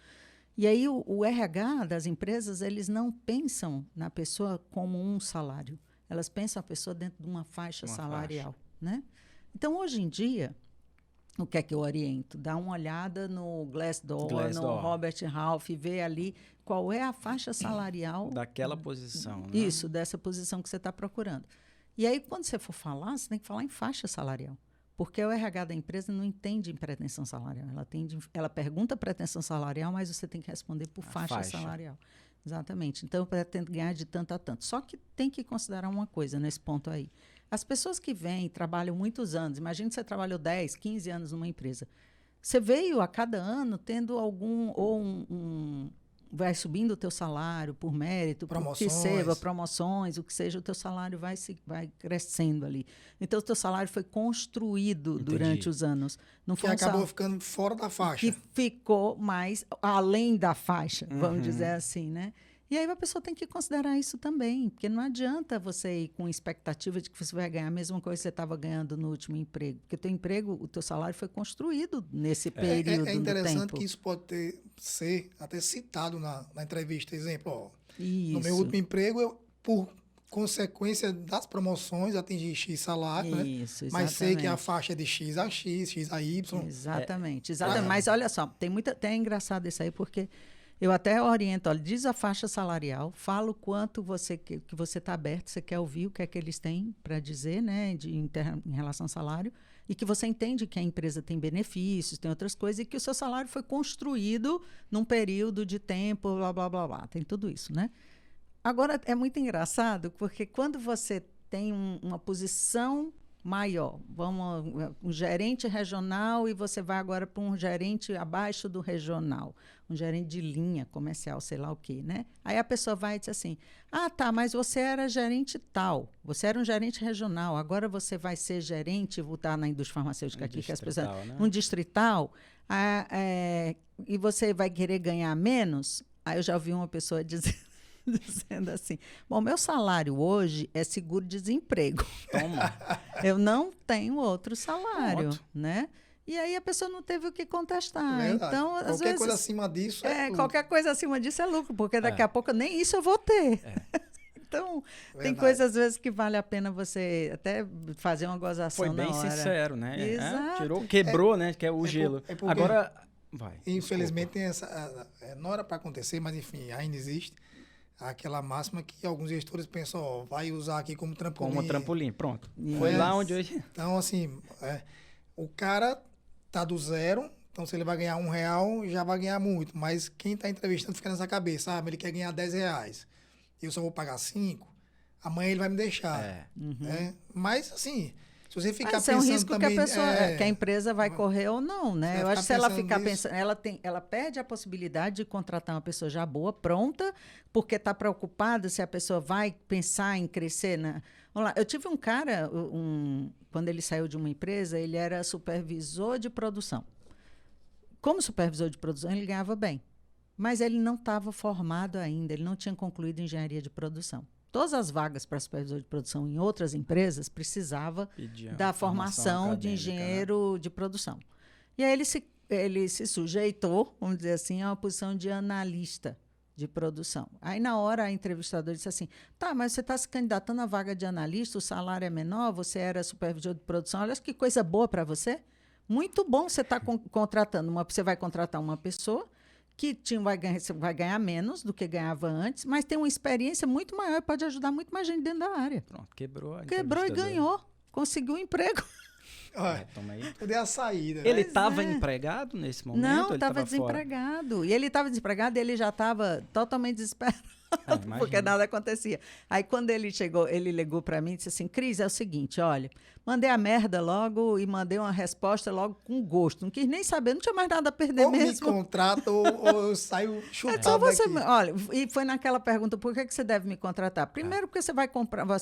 E aí, o RH das empresas, eles não pensam na pessoa como um salário. Elas pensam a pessoa dentro de uma faixa salarial, né? Então, hoje em dia, o que é que eu oriento? Dá uma olhada no Glassdoor, no Robert Half, e ver ali qual é a faixa salarial daquela posição. Né? Isso, dessa posição que você está procurando. E aí, quando você for falar, você tem que falar em faixa salarial. Porque o RH da empresa não entende em pretensão salarial. Ela pergunta pretensão salarial, mas você tem que responder por faixa salarial. Exatamente. Então, eu pretendo ganhar de tanto a tanto. Só que tem que considerar uma coisa nesse ponto aí. As pessoas que vêm e trabalham muitos anos, imagina que você trabalhou 10, 15 anos numa empresa. Você veio a cada ano tendo algum, ou vai subindo o teu salário por mérito, promoções, o que seja, o teu salário vai crescendo ali. Então, o teu salário foi construído durante os anos. Não foi acabou ficando fora da faixa. Que ficou mais além da faixa, vamos dizer assim, né? E aí a pessoa tem que considerar isso também, porque não adianta você ir com expectativa de que você vai ganhar a mesma coisa que você estava ganhando no último emprego, porque o teu salário foi construído nesse período do tempo. É interessante que isso pode ser até citado na entrevista. Exemplo, no meu último emprego, por consequência das promoções, atingi X salário, né? Mas sei que a faixa é de X a X, X a Y. Exatamente. Mas olha só, é engraçado isso aí, porque eu até oriento, olha, diz a faixa salarial, fala o quanto que você está aberto, você quer ouvir o que é que eles têm para dizer, né, em relação ao salário, e que você entende que a empresa tem benefícios, tem outras coisas, e que o seu salário foi construído num período de tempo, blá, blá, blá, blá. Tem tudo isso, né? Agora, é muito engraçado, porque quando você tem uma posição maior, um gerente regional e você vai agora para um gerente abaixo do regional, um gerente de linha comercial, sei lá o quê, né? Aí a pessoa vai e diz assim, tá, mas você era gerente tal, você era um gerente regional, agora você vai ser gerente, vou estar na indústria farmacêutica aqui, que as pessoas, né? Um distrital, e você vai querer ganhar menos? Aí eu já ouvi uma pessoa dizendo assim, bom, meu salário hoje é seguro-desemprego. Toma. Eu não tenho outro salário, né? E aí a pessoa não teve o que contestar. Então, às vezes, coisa acima disso qualquer coisa acima disso é lucro, porque daqui a pouco nem isso eu vou ter. Então, tem coisas às vezes que vale a pena você até fazer uma gozação na hora. Foi bem sincero, né? Exato. Quebrou, né? Que é o gelo. Agora, vai. Infelizmente tem essa... não era para acontecer, mas enfim, ainda existe aquela máxima que alguns gestores pensam, vai usar aqui como trampolim. Como trampolim, pronto. Foi lá onde eu... Então, assim, o cara tá do zero, então se ele vai ganhar R$1, já vai ganhar muito. Mas quem tá entrevistando fica nessa cabeça, ele quer ganhar R$10. Eu só vou pagar 5, amanhã ele vai me deixar. Mas, assim... Se você ficar pensando é um risco também, que a empresa vai correr ou não, né? Eu acho que se ela ficar pensando, ela perde a possibilidade de contratar uma pessoa já boa, pronta, porque está preocupada se a pessoa vai pensar em crescer. Né? Vamos lá, eu tive um cara, quando ele saiu de uma empresa, ele era supervisor de produção. Como supervisor de produção, ele ganhava bem, mas ele não estava formado ainda, ele não tinha concluído engenharia de produção. Todas as vagas para supervisor de produção em outras empresas precisava da formação de engenheiro, né? De produção. E aí ele se sujeitou, vamos dizer assim, a uma posição de analista de produção. Aí na hora a entrevistadora disse assim, tá, mas você está se candidatando à vaga de analista, o salário é menor, você era supervisor de produção, olha que coisa boa para você. Muito bom você estar contratando, você vai contratar uma pessoa que vai ganhar menos do que ganhava antes, mas tem uma experiência muito maior e pode ajudar muito mais gente dentro da área. Pronto, quebrou e ganhou. Conseguiu um emprego. Toma aí. Cadê a saída? Ele estava empregado nesse momento? Não, estava desempregado. Fora? E ele estava desempregado e ele já estava totalmente desesperado porque nada acontecia. Aí quando ele chegou, ele ligou para mim e disse assim, Cris, é o seguinte, olha, mandei a merda logo e mandei uma resposta logo com gosto. Não quis nem saber, não tinha mais nada a perder ou mesmo. me contrata ou eu saio chutado É só você, daqui. olha, e foi naquela pergunta, por que você deve me contratar? Primeiro porque você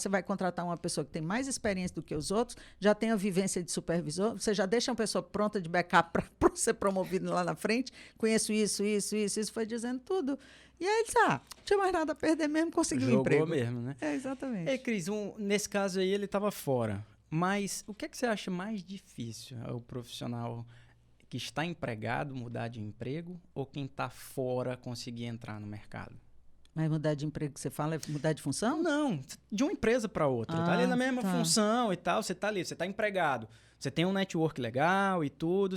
vai contratar uma pessoa que tem mais experiência do que os outros, já tem a vivência de supervisor, você já deixa uma pessoa pronta de backup para ser promovido lá na frente, conheço isso, foi dizendo tudo. E aí ele disse, não tinha mais nada a perder mesmo, conseguiu um emprego. Jogou mesmo, né? É, exatamente. Ei, Cris, nesse caso aí ele estava fora, mas o que é que você acha mais difícil? É o profissional que está empregado mudar de emprego ou quem está fora conseguir entrar no mercado? Mas mudar de emprego que você fala é mudar de função? Não, de uma empresa para outra. Tá ali na mesma função e tal, você tá ali, você tá empregado. Você tem um network legal e tudo.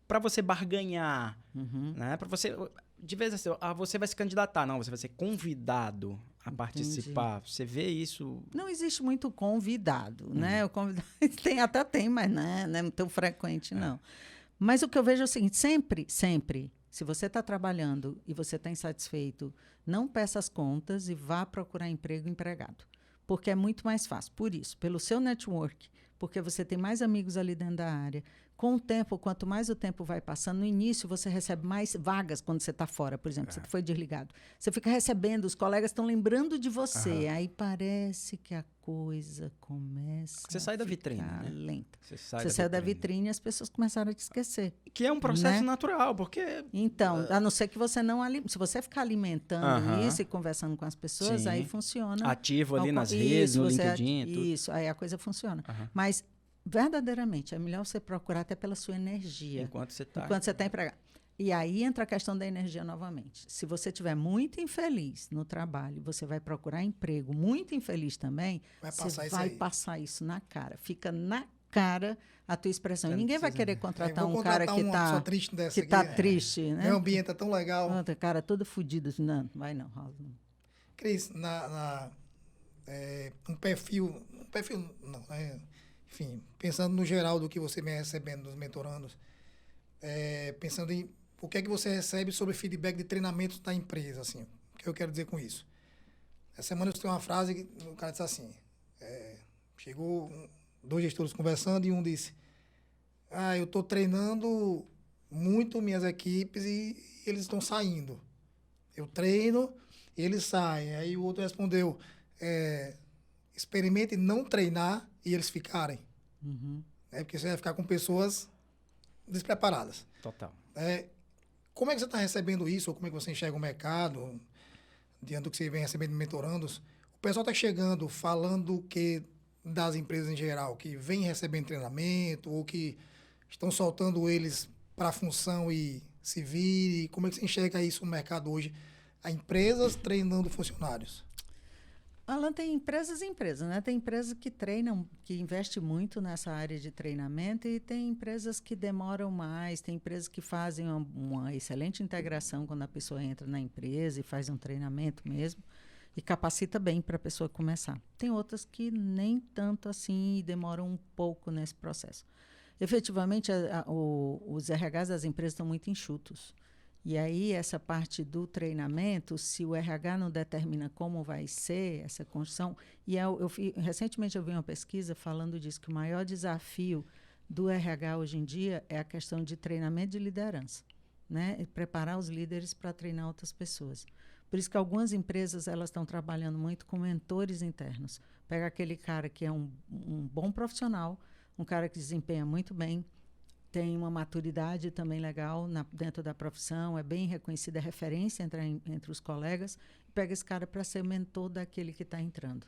Para você barganhar, né? Para você, de vez assim, você vai se candidatar, não, você vai ser convidado a participar. Você vê isso? Não existe muito convidado, né? O convidado tem, mas não é tão frequente, não. Mas o que eu vejo é o seguinte, sempre, se você está trabalhando e você está insatisfeito, não peça as contas e vá procurar emprego empregado. Porque é muito mais fácil. Por isso, pelo seu network, porque você tem mais amigos ali dentro da área. Com o tempo, quanto mais o tempo vai passando, no início você recebe mais vagas quando você está fora, por exemplo, você foi desligado. Você fica recebendo, os colegas estão lembrando de você. Aí parece que a coisa começa você sai da vitrine, né? Lenta. Você saiu da vitrine e as pessoas começaram a te esquecer. Que é um processo natural, porque... Então, a não ser que você não... Se você ficar alimentando isso e conversando com as pessoas, aí funciona. Ativo ali nas redes, no LinkedIn. Isso, aí a coisa funciona. Mas, verdadeiramente, é melhor você procurar até pela sua energia. Enquanto você está empregado. E aí entra a questão da energia novamente. Se você estiver muito infeliz no trabalho, você vai procurar emprego muito infeliz também, você vai passar isso na cara. Fica na cara a tua expressão. E ninguém vai querer contratar um cara que está triste. Né? Meu ambiente é tão legal. Cara todo fodido. Não, vai não. Cris, um perfil não, enfim, pensando no geral do que você vem recebendo dos mentorandos, pensando em o que é que você recebe sobre feedback de treinamentos da empresa, assim, o que eu quero dizer com isso. Essa semana eu escutei uma frase que o cara disse assim, chegou dois gestores conversando e um disse, eu estou treinando muito minhas equipes e eles estão saindo. Eu treino e eles saem. Aí o outro respondeu, experimente não treinar e eles ficarem. Porque você vai ficar com pessoas despreparadas. Total. Como é que você está recebendo isso? Ou como é que você enxerga o mercado, diante do que você vem recebendo de mentorandos? O pessoal está chegando falando que das empresas em geral, que vem recebendo treinamento, ou que estão soltando eles para a função e se vire. Como é que você enxerga isso no mercado hoje? Há empresas treinando funcionários. Alan, tem empresas e empresas, né? Tem empresas que treinam, que investem muito nessa área de treinamento e tem empresas que demoram mais, tem empresas que fazem uma excelente integração quando a pessoa entra na empresa e faz um treinamento mesmo e capacita bem para a pessoa começar. Tem outras que nem tanto assim e demoram um pouco nesse processo. Efetivamente, os RHs das empresas estão muito enxutos. E aí, essa parte do treinamento, se o RH não determina como vai ser essa construção... recentemente eu vi uma pesquisa falando disso, que o maior desafio do RH hoje em dia é a questão de treinamento de liderança, né? E preparar os líderes para treinar outras pessoas. Por isso que algumas empresas elas estão trabalhando muito com mentores internos. Pega aquele cara que é um bom profissional, um cara que desempenha muito bem, tem uma maturidade também legal dentro da profissão, é bem reconhecida, é referência entre os colegas, pega esse cara para ser mentor daquele que está entrando.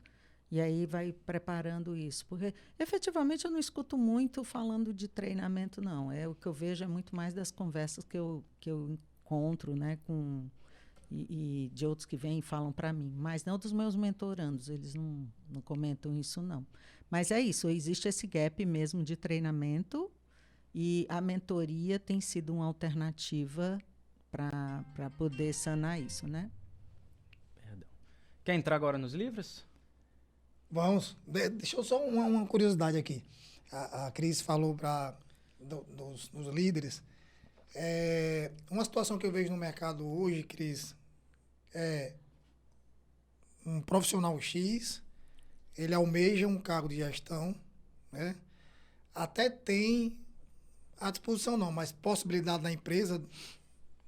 E aí vai preparando isso. Porque, efetivamente, eu não escuto muito falando de treinamento, não. O que eu vejo é muito mais das conversas que eu encontro, né, e de outros que vêm e falam para mim. Mas não dos meus mentorandos, eles não comentam isso, não. Mas é isso, existe esse gap mesmo de treinamento. E a mentoria tem sido uma alternativa para poder sanar isso, né? Perdão. Quer entrar agora nos livros? Vamos. Deixa eu só uma curiosidade aqui. A Cris falou dos líderes. Uma situação que eu vejo no mercado hoje, Cris, um profissional X, ele almeja um cargo de gestão, né? Até tem à disposição não, mas possibilidade da empresa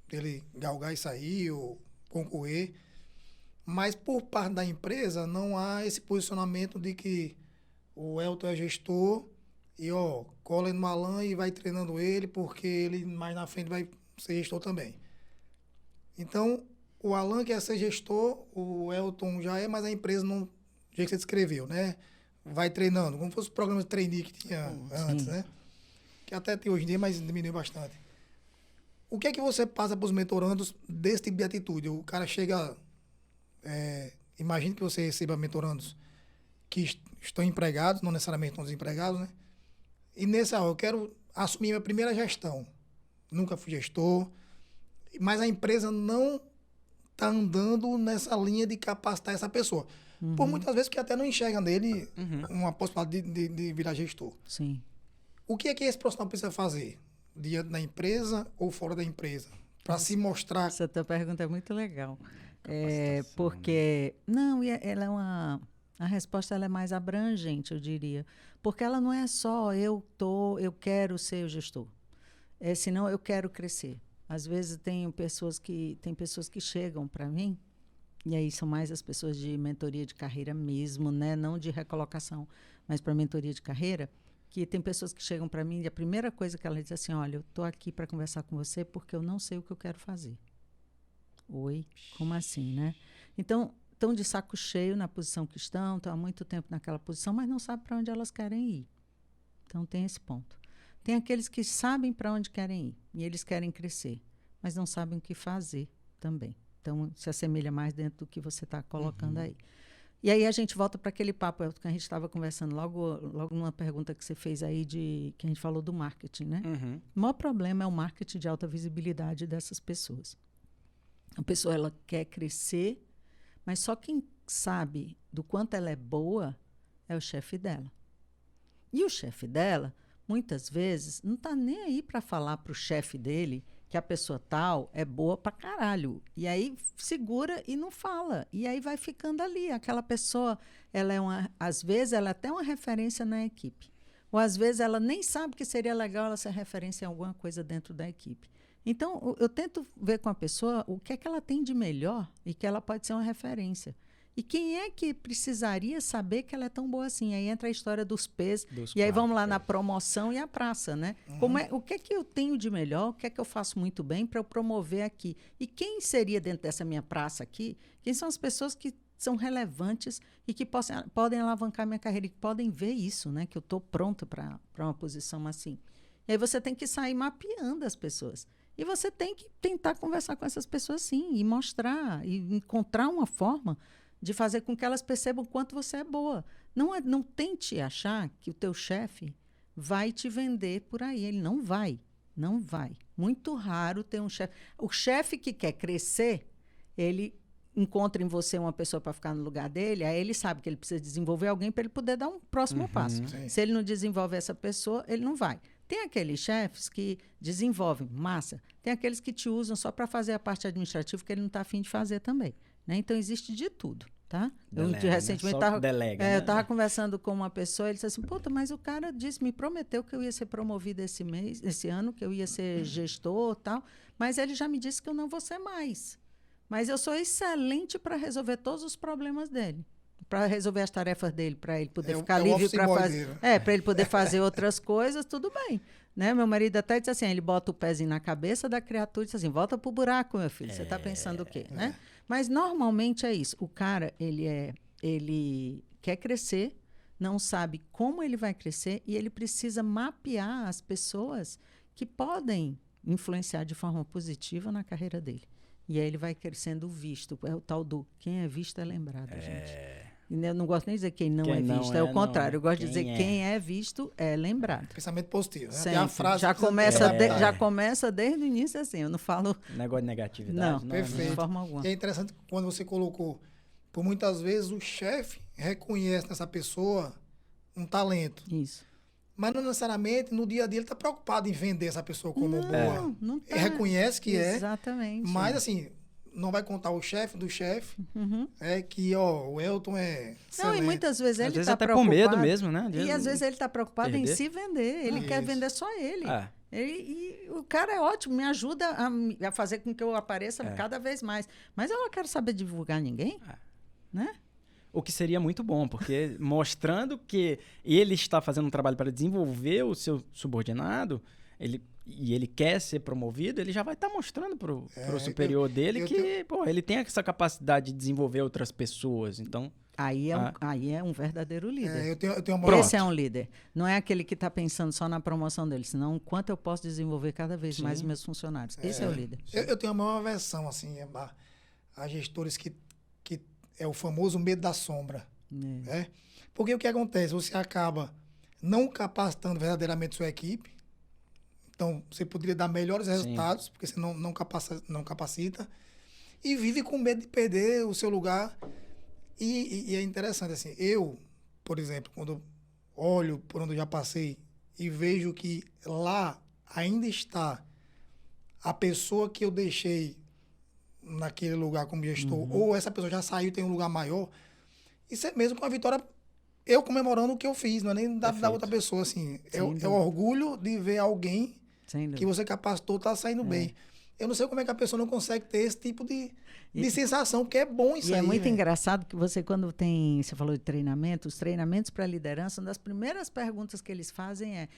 dele galgar e sair ou concorrer, mas por parte da empresa não há esse posicionamento de que o Elton é gestor e cola ele no Alan e vai treinando ele porque ele mais na frente vai ser gestor também. Então, o Alan quer ser gestor, o Elton já é, mas a empresa não, do jeito que você descreveu, né? Vai treinando, como fosse o programa de trainee que tinha antes, né? Que até tem hoje em dia, mas diminuiu bastante. O que é que você passa para os mentorandos desse tipo de atitude? O cara chega... imagine que você receba mentorandos que estão empregados, não necessariamente estão desempregados, né? E nessa hora, eu quero assumir minha primeira gestão. Nunca fui gestor, mas a empresa não está andando nessa linha de capacitar essa pessoa. Por muitas vezes que até não enxerga nele uma possibilidade de virar gestor. Sim. O que é que esse profissional precisa fazer? Diante da empresa ou fora da empresa? Para se mostrar... Essa tua pergunta é muito legal. Porque... Não, ela é uma... A resposta ela é mais abrangente, eu diria. Porque ela não é só eu quero ser o gestor. Senão eu quero crescer. Às vezes tem pessoas que chegam para mim, e aí são mais as pessoas de mentoria de carreira mesmo, né? Não de recolocação, mas para mentoria de carreira, que tem pessoas que chegam para mim e a primeira coisa que ela diz assim, olha, eu estou aqui para conversar com você porque eu não sei o que eu quero fazer. Oi? Como assim, né? Então, estão de saco cheio na posição que estão há muito tempo naquela posição, mas não sabem para onde elas querem ir. Então, tem esse ponto. Tem aqueles que sabem para onde querem ir e eles querem crescer, mas não sabem o que fazer também. Então, se assemelha mais dentro do que você está colocando aí. E aí a gente volta para aquele papo que a gente estava conversando logo numa pergunta que você fez aí que a gente falou do marketing, né? O maior problema é o marketing de alta visibilidade dessas pessoas. A pessoa ela quer crescer, mas só quem sabe do quanto ela é boa é o chefe dela. E o chefe dela, muitas vezes, não está nem aí para falar para o chefe dele que a pessoa tal é boa pra caralho. E aí segura e não fala. E aí vai ficando ali. Aquela pessoa, às vezes, ela é até uma referência na equipe. Ou às vezes ela nem sabe que seria legal ela ser referência em alguma coisa dentro da equipe. Então, eu tento ver com a pessoa o que é que ela tem de melhor e que ela pode ser uma referência. E quem é que precisaria saber que ela é tão boa assim? Aí entra a história dos P's. E aí vamos lá na promoção e a praça, né? O que é que eu tenho de melhor? O que é que eu faço muito bem para eu promover aqui? E quem seria dentro dessa minha praça aqui? Quem são as pessoas que são relevantes e que podem alavancar minha carreira e que podem ver isso, né? Que eu estou pronta para uma posição assim. E aí você tem que sair mapeando as pessoas. E você tem que tentar conversar com essas pessoas sim, e mostrar, e encontrar uma forma de fazer com que elas percebam o quanto você é boa. Não tente achar que o teu chefe vai te vender por aí. Ele não vai. Não vai. Muito raro ter um chefe. O chefe que quer crescer, ele encontra em você uma pessoa para ficar no lugar dele, aí ele sabe que ele precisa desenvolver alguém para ele poder dar um próximo passo. Sim. Se ele não desenvolve essa pessoa, ele não vai. Tem aqueles chefes que desenvolvem, massa. Tem aqueles que te usam só para fazer a parte administrativa que ele não está afim de fazer também. Né? Então, existe de tudo. Tá? Recentemente eu estava conversando com uma pessoa, ele disse assim, puta, mas o cara me prometeu que eu ia ser promovido esse ano, que eu ia ser gestor e tal, mas ele já me disse que eu não vou ser mais. Mas eu sou excelente para resolver todos os problemas dele. Para resolver as tarefas dele, para ele poder ficar livre para fazer. Para ele poder fazer outras coisas, tudo bem. Né? Meu marido até disse assim: ele bota o pezinho na cabeça da criatura e diz assim: volta pro buraco, meu filho. Você está pensando o quê? Né? Mas normalmente é isso. O cara, ele quer crescer, não sabe como ele vai crescer e ele precisa mapear as pessoas que podem influenciar de forma positiva na carreira dele. E aí ele vai sendo visto. É o tal do quem é visto é lembrado, gente. E eu não gosto nem de dizer quem não é visto, é o contrário. Eu gosto de dizer quem é visto é lembrado. Pensamento positivo. Né? A frase já começa desde o início assim, eu não falo... Negócio de negatividade. Não, perfeito. De forma alguma. E é interessante quando você colocou, por muitas vezes o chefe reconhece nessa pessoa um talento. Isso. Mas não necessariamente no dia a dia ele está preocupado em vender essa pessoa como boa. Não tá. Ele reconhece que Exatamente. Mas assim, não vai contar o chefe do chefe, Uhum. que o Elton é Não, e excelente. muitas vezes Às ele vezes está até com preocupado. medo mesmo, né? E às vezes ele está preocupado em perder. se vender. Ele quer Isso. vender só ele. É. E o cara é ótimo, me ajuda a fazer com que eu apareça É. cada vez mais. Mas eu não quero saber divulgar ninguém, né? O que seria muito bom, porque mostrando que ele está fazendo um trabalho para desenvolver o seu subordinado, e ele quer ser promovido, ele já vai estar mostrando para o superior dele que pô, ele tem essa capacidade de desenvolver outras pessoas. Então, Aí é um verdadeiro líder. Eu tenho uma Esse é um líder. Não é aquele que está pensando só na promoção dele, senão quanto eu posso desenvolver cada vez mais os meus funcionários. Esse é o líder. Eu tenho a maior aversão, assim, a gestores que é o famoso medo da sombra. Né? Porque o que acontece? Você acaba não capacitando verdadeiramente sua equipe. Então, você poderia dar melhores resultados, porque você não capacita. E vive com medo de perder o seu lugar. E é interessante, assim, eu, por exemplo, quando olho por onde eu já passei e vejo que lá ainda está a pessoa que eu deixei naquele lugar como gestor, ou essa pessoa já saiu e tem um lugar maior, isso é mesmo com a vitória, eu comemorando o que eu fiz, não é nem da outra pessoa, assim. É o orgulho de ver alguém que você capacitou tá saindo bem. Eu não sei como é que a pessoa não consegue ter esse tipo de sensação, porque é bom isso aí. E é muito véio. engraçado que você, quando você falou de treinamento, os treinamentos para liderança, uma das primeiras perguntas que eles fazem é,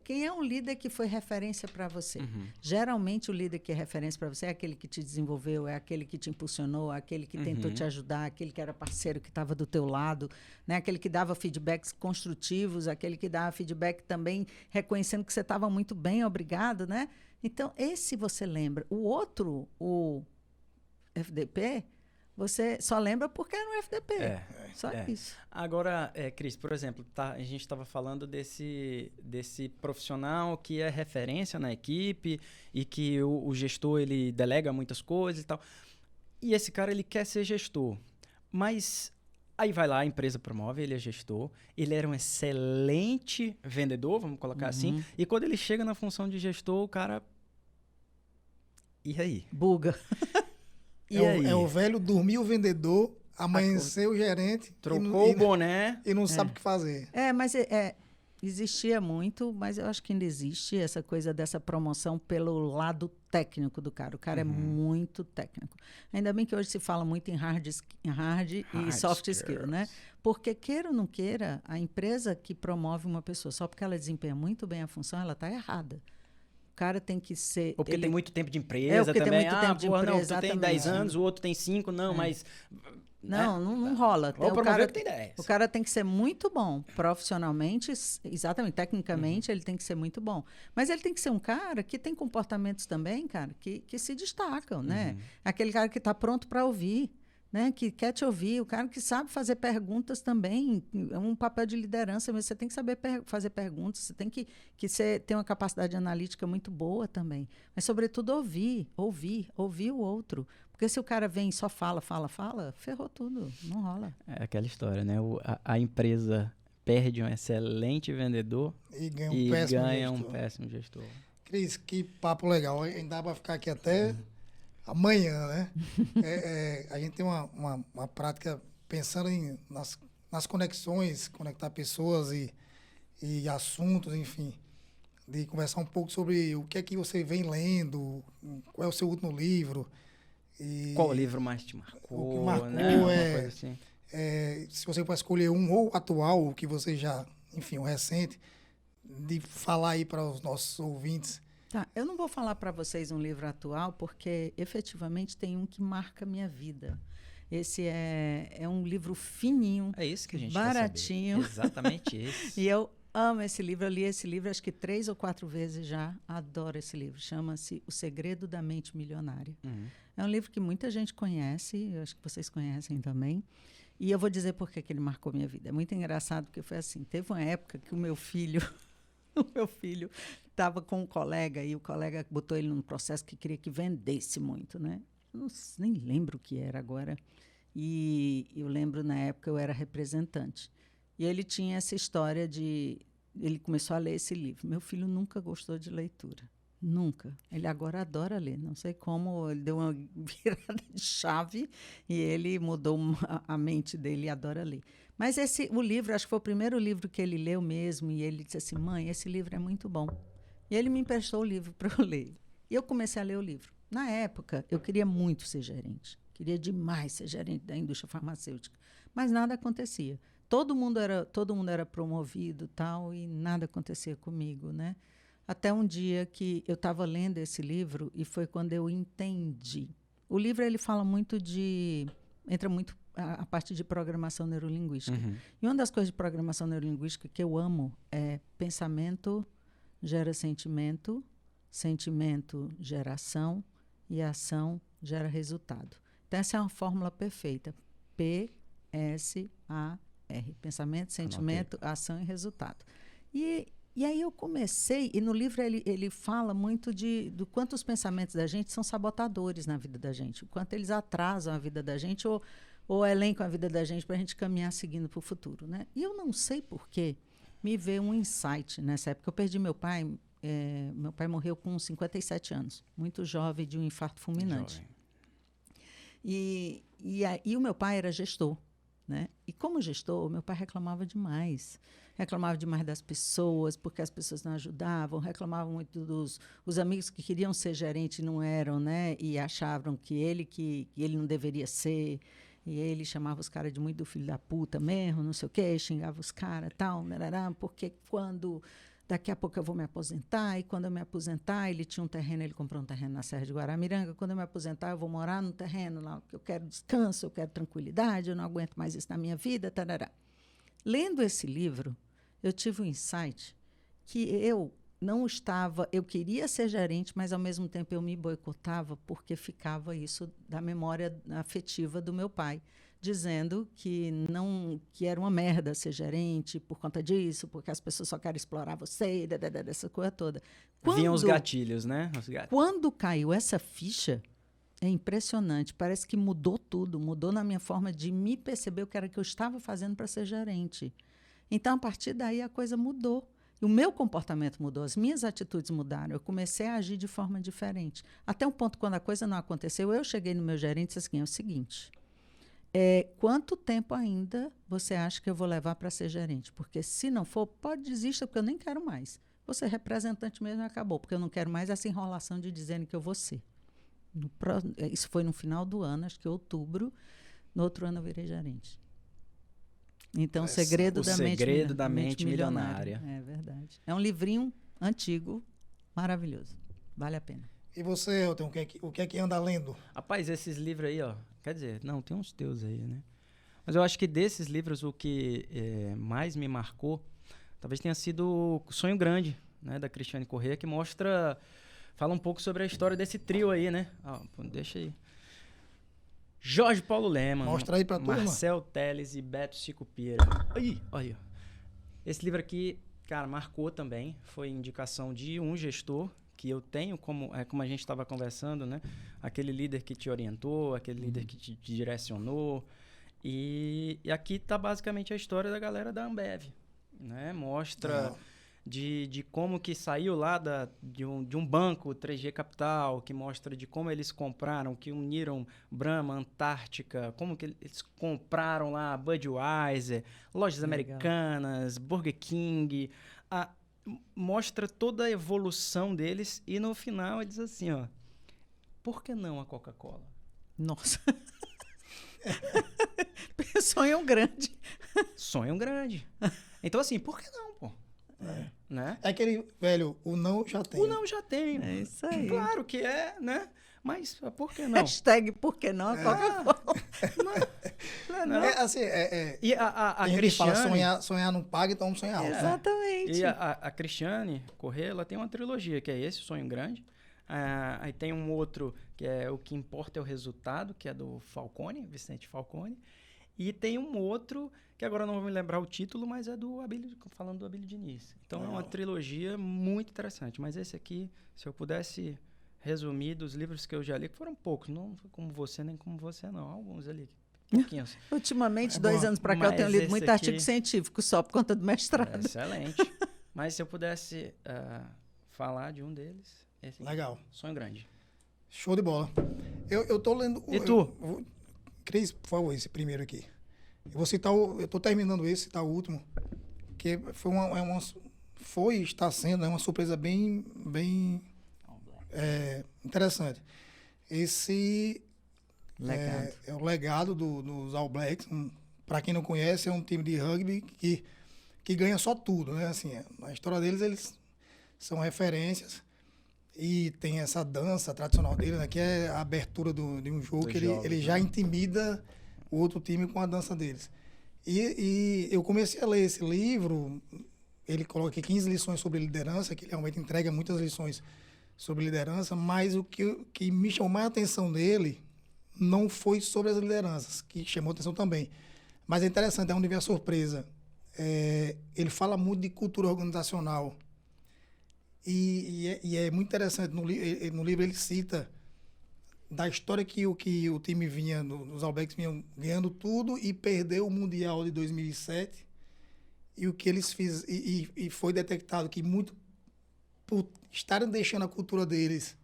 quem é um líder que foi referência para você? Geralmente o líder que é referência para você é aquele que te desenvolveu, é aquele que te impulsionou, é aquele que tentou te ajudar, aquele que era parceiro, que estava do teu lado, né? Aquele que dava feedbacks construtivos, aquele que dava feedback também reconhecendo que você estava muito bem, obrigado, né? Então, esse você lembra. O outro, o FDP, você só lembra porque era um FDP. Só isso. Agora, Cris, por exemplo, a gente estava falando desse profissional que é referência na equipe e que o gestor ele delega muitas coisas e tal. E esse cara ele quer ser gestor, mas aí vai lá, a empresa promove, ele é gestor, ele era um excelente vendedor, vamos colocar assim, e quando ele chega na função de gestor, o cara... E aí? Buga. É o velho dormir o vendedor, amanhecer o gerente. Trocou o boné. E não sabe o que fazer. Mas existia muito, mas eu acho que ainda existe essa coisa dessa promoção pelo lado técnico do cara. O cara é muito técnico. Ainda bem que hoje se fala muito em hard e soft skill, né? Porque, queira ou não queira, a empresa que promove uma pessoa só porque ela desempenha muito bem a função, ela está errada. O cara tem que ser... Ou porque tem muito tempo de empresa também. Tem muito tempo de empresa, não, tu tem 10 anos, o outro tem 5, não, mas... Não rola. Ou promover que tem 10. O cara tem que ser muito bom profissionalmente, exatamente, tecnicamente, ele tem que ser muito bom. Mas ele tem que ser um cara que tem comportamentos também, cara, que se destacam, né? Aquele cara que está pronto para ouvir, né? Que quer te ouvir, o cara que sabe fazer perguntas também, é um papel de liderança, mas você tem que saber fazer perguntas, você tem que ter uma capacidade analítica muito boa também, mas sobretudo ouvir o outro, porque se o cara vem e só fala, ferrou tudo, não rola. É aquela história, né? A empresa perde um excelente vendedor e ganha um péssimo gestor. Cris, que papo legal, ainda dá para ficar aqui até... amanhã, né? A gente tem uma prática pensando nas conexões, conectar pessoas e assuntos, enfim, de conversar um pouco sobre o que é que você vem lendo, qual é o seu último livro. Qual livro mais te marcou? O que marcou, né? Uma coisa assim. Se você for escolher um ou atual, o que você já, enfim, o recente, de falar aí para os nossos ouvintes. Tá, eu não vou falar para vocês um livro atual, porque efetivamente tem um que marca a minha vida. Esse é um livro fininho, é isso que a gente baratinho. Quer saber. Exatamente esse. E eu amo esse livro, eu li esse livro acho que 3 ou 4 vezes já, adoro esse livro. Chama-se O Segredo da Mente Milionária. É um livro que muita gente conhece, eu acho que vocês conhecem também. E eu vou dizer por que ele marcou minha vida. É muito engraçado, porque foi assim, teve uma época que o meu filho estava com um colega e o colega botou ele num processo que queria que vendesse muito, né? Nem lembro o que era agora. E eu lembro, na época, eu era representante. E ele tinha essa história de... Ele começou a ler esse livro. Meu filho nunca gostou de leitura. Nunca. Ele agora adora ler. Não sei como, ele deu uma virada de chave e ele mudou a mente dele e adora ler. Mas o livro, acho que foi o primeiro livro que ele leu mesmo, e ele disse assim, mãe, esse livro é muito bom. E ele me emprestou o livro para eu ler. E eu comecei a ler o livro. Na época, eu queria muito ser gerente. Queria demais ser gerente da indústria farmacêutica. Mas nada acontecia. Todo mundo era promovido tal, e nada acontecia comigo, né? Até um dia que eu estava lendo esse livro e foi quando eu entendi. O livro ele fala muito entra muito a parte de programação neurolinguística. Uhum. E uma das coisas de programação neurolinguística que eu amo é pensamento gera sentimento, sentimento gera ação e ação gera resultado. Então essa é uma fórmula perfeita. PSAR. Pensamento, sentimento, ação e resultado. E aí eu comecei, e no livro ele fala muito do quanto os pensamentos da gente são sabotadores na vida da gente, o quanto eles atrasam a vida da gente ou elencam a vida da gente para a gente caminhar seguindo para o futuro, né? E eu não sei por quê, me veio um insight nessa época. Eu perdi meu pai, meu pai morreu com 57 anos, muito jovem, de um infarto fulminante. E o meu pai era gestor. Né? E como gestor, meu pai reclamava demais das pessoas, porque as pessoas não ajudavam, reclamavam muito os amigos que queriam ser gerente não eram, né? E achavam que ele não deveria ser, e ele chamava os caras de muito do filho da puta mesmo, não sei o quê, xingava os caras, tal, porque daqui a pouco eu vou me aposentar, e quando eu me aposentar, ele tinha um terreno, ele comprou um terreno na Serra de Guaramiranga, quando eu me aposentar, eu vou morar no terreno lá, que eu quero descanso, eu quero tranquilidade, eu não aguento mais isso na minha vida, tarará. Lendo esse livro, eu tive um insight que eu queria ser gerente, mas ao mesmo tempo eu me boicotava porque ficava isso da memória afetiva do meu pai, dizendo que era uma merda ser gerente por conta disso, porque as pessoas só querem explorar você, dessa coisa toda. Vinham os gatilhos, né? Quando caiu essa ficha, é impressionante, parece que mudou tudo, mudou na minha forma de me perceber o que era que eu estava fazendo para ser gerente. Então, a partir daí, a coisa mudou. O meu comportamento mudou, as minhas atitudes mudaram, eu comecei a agir de forma diferente. Até um ponto, quando a coisa não aconteceu, eu cheguei no meu gerente e disse assim, é o seguinte, quanto tempo ainda você acha que eu vou levar para ser gerente? Porque se não for, pode desistir, porque eu nem quero mais. Vou ser representante mesmo e acabou, porque eu não quero mais essa enrolação de dizendo que eu vou ser. Isso foi no final do ano, acho que outubro, no outro ano eu virei gerente. Então, o segredo da mente milionária. É verdade. É um livrinho antigo, maravilhoso. Vale a pena. E você, Elton, o que é que anda lendo? Rapaz, esses livros aí, ó. Quer dizer, não, tem uns teus aí, né? Mas eu acho que desses livros, o que mais me marcou, talvez tenha sido O Sonho Grande, né? Da Cristiane Corrêa, que fala um pouco sobre a história desse trio aí, né? Deixa aí. Jorge Paulo Lemann, mostra aí pra turma. Marcel Telles e Beto Sicupira. Aí, olha. Esse livro aqui, cara, marcou também. Foi indicação de um gestor que eu tenho, como a gente estava conversando, né? Aquele líder que te orientou, aquele líder que te direcionou. E aqui tá basicamente a história da galera da Ambev, né? Mostra de como que saiu lá de um banco 3G Capital, que mostra de como eles compraram, que uniram Brahma, Antártica, como que eles compraram lá Budweiser, lojas americanas, Burger King, mostra toda a evolução deles e no final ele diz assim, ó, por que não a Coca-Cola? Nossa! Sonho grande. Sonho grande. Então assim, por que não, pô? Né? É aquele velho, o não já tem. O não já tem. É isso aí. Claro que é, né? Mas por que não? Hashtag por que não? Coca-Cola. Não. E a Cristiane... Cristiane... sonhar não paga, então vamos sonhar alto. Exatamente. E a Cristiane Corrêa, ela tem uma trilogia, que é esse, Sonho Grande. Aí tem um outro, que é O Que Importa é o Resultado, que é do Falcone, Vicente Falcone. E tem um outro, que agora não vou me lembrar o título, mas é falando do Abílio Diniz. Então é uma trilogia muito interessante. Mas esse aqui, se eu pudesse resumir dos livros que eu já li, que foram poucos, não como você, nem como você não, alguns ali, pouquinhos. Ultimamente, 2 anos para cá, eu tenho lido muito artigo científico, só por conta do mestrado. Excelente. Mas se eu pudesse falar de um deles, Esse Legal. sonho grande. Show de bola. Eu tô lendo... E tu? Cris, por favor, esse primeiro aqui. Eu vou citar eu tô terminando esse, citar o último, que está sendo, né, uma surpresa bem interessante. Esse é o legado dos All Blacks. Para quem não conhece, é um time de rugby que ganha só tudo, né? Assim, na história deles, eles são referências. E tem essa dança tradicional dele, né, que é a abertura de um jogo, que ele já intimida o outro time com a dança deles. E eu comecei a ler esse livro, ele coloca aqui 15 lições sobre liderança, que ele realmente entrega muitas lições sobre liderança, mas o que me chamou mais a atenção dele não foi sobre as lideranças, que chamou a atenção também. Mas é interessante, é onde vem a surpresa. Ele fala muito de cultura organizacional. E é muito interessante, no livro ele cita da história que o time vinha, os All Blacks vinham ganhando tudo e perdeu o Mundial de 2007, e o que eles fizeram, e foi detectado que muito por estarem deixando a cultura deles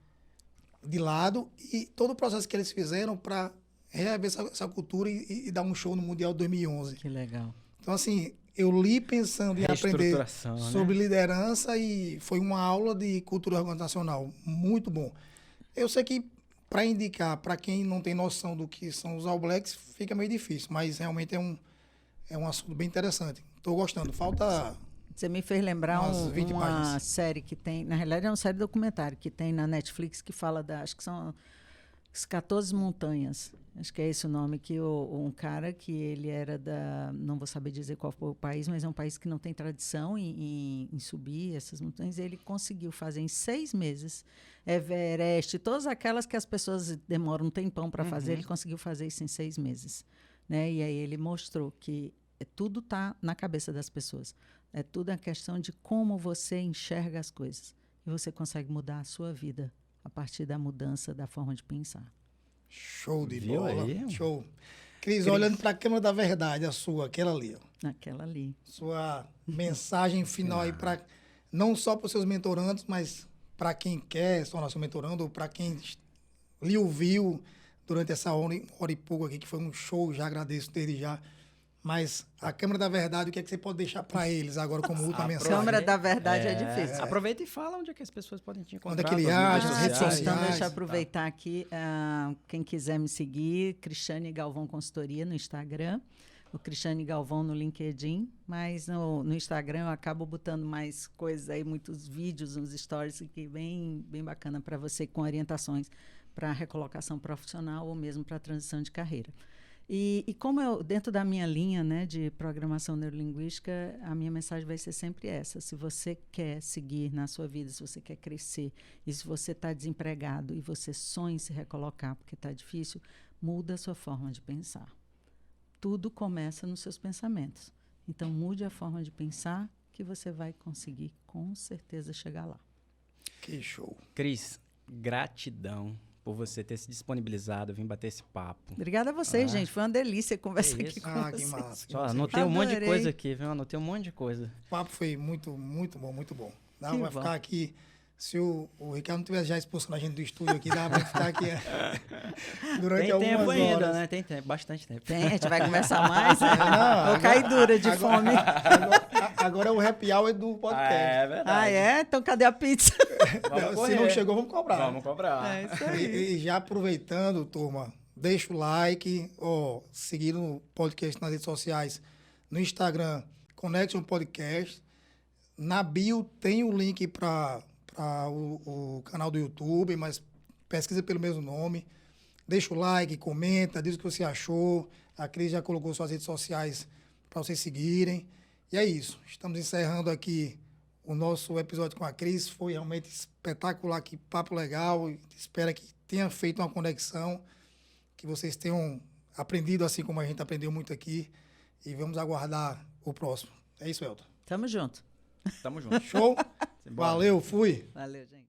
de lado, e todo o processo que eles fizeram para reaver essa cultura e dar um show no Mundial de 2011. Que legal. Então, assim, eu li pensando em aprender sobre liderança, e foi uma aula de cultura organizacional muito bom. Eu sei que para indicar para quem não tem noção do que são os All Blacks fica meio difícil, mas realmente é um assunto bem interessante. Estou gostando. Falta... Você me fez lembrar uma páginas. série que tem, na realidade é uma série documentário que tem na Netflix, que fala acho que são as 14 montanhas, acho que é esse o nome, que um cara que ele era não vou saber dizer qual foi o país, mas é um país que não tem tradição em subir essas montanhas, e ele conseguiu fazer em 6 meses Everest, todas aquelas que as pessoas demoram um tempão para fazer, ele conseguiu fazer isso em 6 meses. Né? E aí ele mostrou que tudo está na cabeça das pessoas. É tudo a questão de como você enxerga as coisas. E você consegue mudar a sua vida a partir da mudança da forma de pensar. Show de Viu bola. aí? Show. Cris, olhando para a câmera da verdade, a sua, aquela ali. Ó. Aquela ali. Sua mensagem final aí, não só para os seus mentorandos, mas para quem quer se tornar seu mentorando, ou para quem lhe ouviu durante essa hora e pouco aqui, que foi um show, já agradeço desde já. Mas a câmera da verdade, o que é que você pode deixar para eles agora como última mensagem? A câmera da verdade é difícil. Aproveita e fala onde é que as pessoas podem te encontrar. Onde é que ele acha, as redes sociais. Então, deixa eu aproveitar aqui. Quem quiser me seguir, Cristiane Galvão Consultoria no Instagram, o Cristiane Galvão no LinkedIn, mas no Instagram eu acabo botando mais coisas aí, muitos vídeos, uns stories aqui bem bacana para você, com orientações para recolocação profissional ou mesmo para transição de carreira. E como eu, dentro da minha linha, né, de programação neurolinguística, a minha mensagem vai ser sempre essa. Se você quer seguir na sua vida, se você quer crescer, e se você está desempregado e você sonha em se recolocar porque está difícil, muda a sua forma de pensar. Tudo começa nos seus pensamentos. Então, mude a forma de pensar que você vai conseguir, com certeza, chegar lá. Que show. Cris, gratidão por você ter se disponibilizado, vir bater esse papo. Obrigada a vocês, gente. Foi uma delícia conversar aqui com vocês. Que massa. Só anotei um monte de coisa aqui, viu? Anotei um monte de coisa. O papo foi muito, muito bom, muito bom. Vai ficar aqui... Se o Ricardo não tivesse já expulsando a gente do estúdio aqui, dava pra ficar aqui durante algumas horas. Tem tempo ainda, né? Tem tempo, bastante tempo. Tem, a gente vai conversar mais, né? Vou cair dura de fome. Agora é o happy hour do podcast. É verdade. Então cadê a pizza? Se não chegou, vamos cobrar. Vamos cobrar. É isso aí. E já aproveitando, turma, deixa o like, seguir o podcast nas redes sociais, no Instagram, Connection Podcast. Na bio tem o link para o canal do YouTube, mas pesquisa pelo mesmo nome. Deixa o like, comenta, diz o que você achou. A Cris já colocou suas redes sociais para vocês seguirem. E é isso. Estamos encerrando aqui o nosso episódio com a Cris. Foi realmente espetacular, que papo legal. Espero que tenha feito uma conexão, que vocês tenham aprendido assim como a gente aprendeu muito aqui. E vamos aguardar o próximo. É isso, Elton. Tamo junto. Tamo junto. Show? Valeu, fui. Valeu, gente.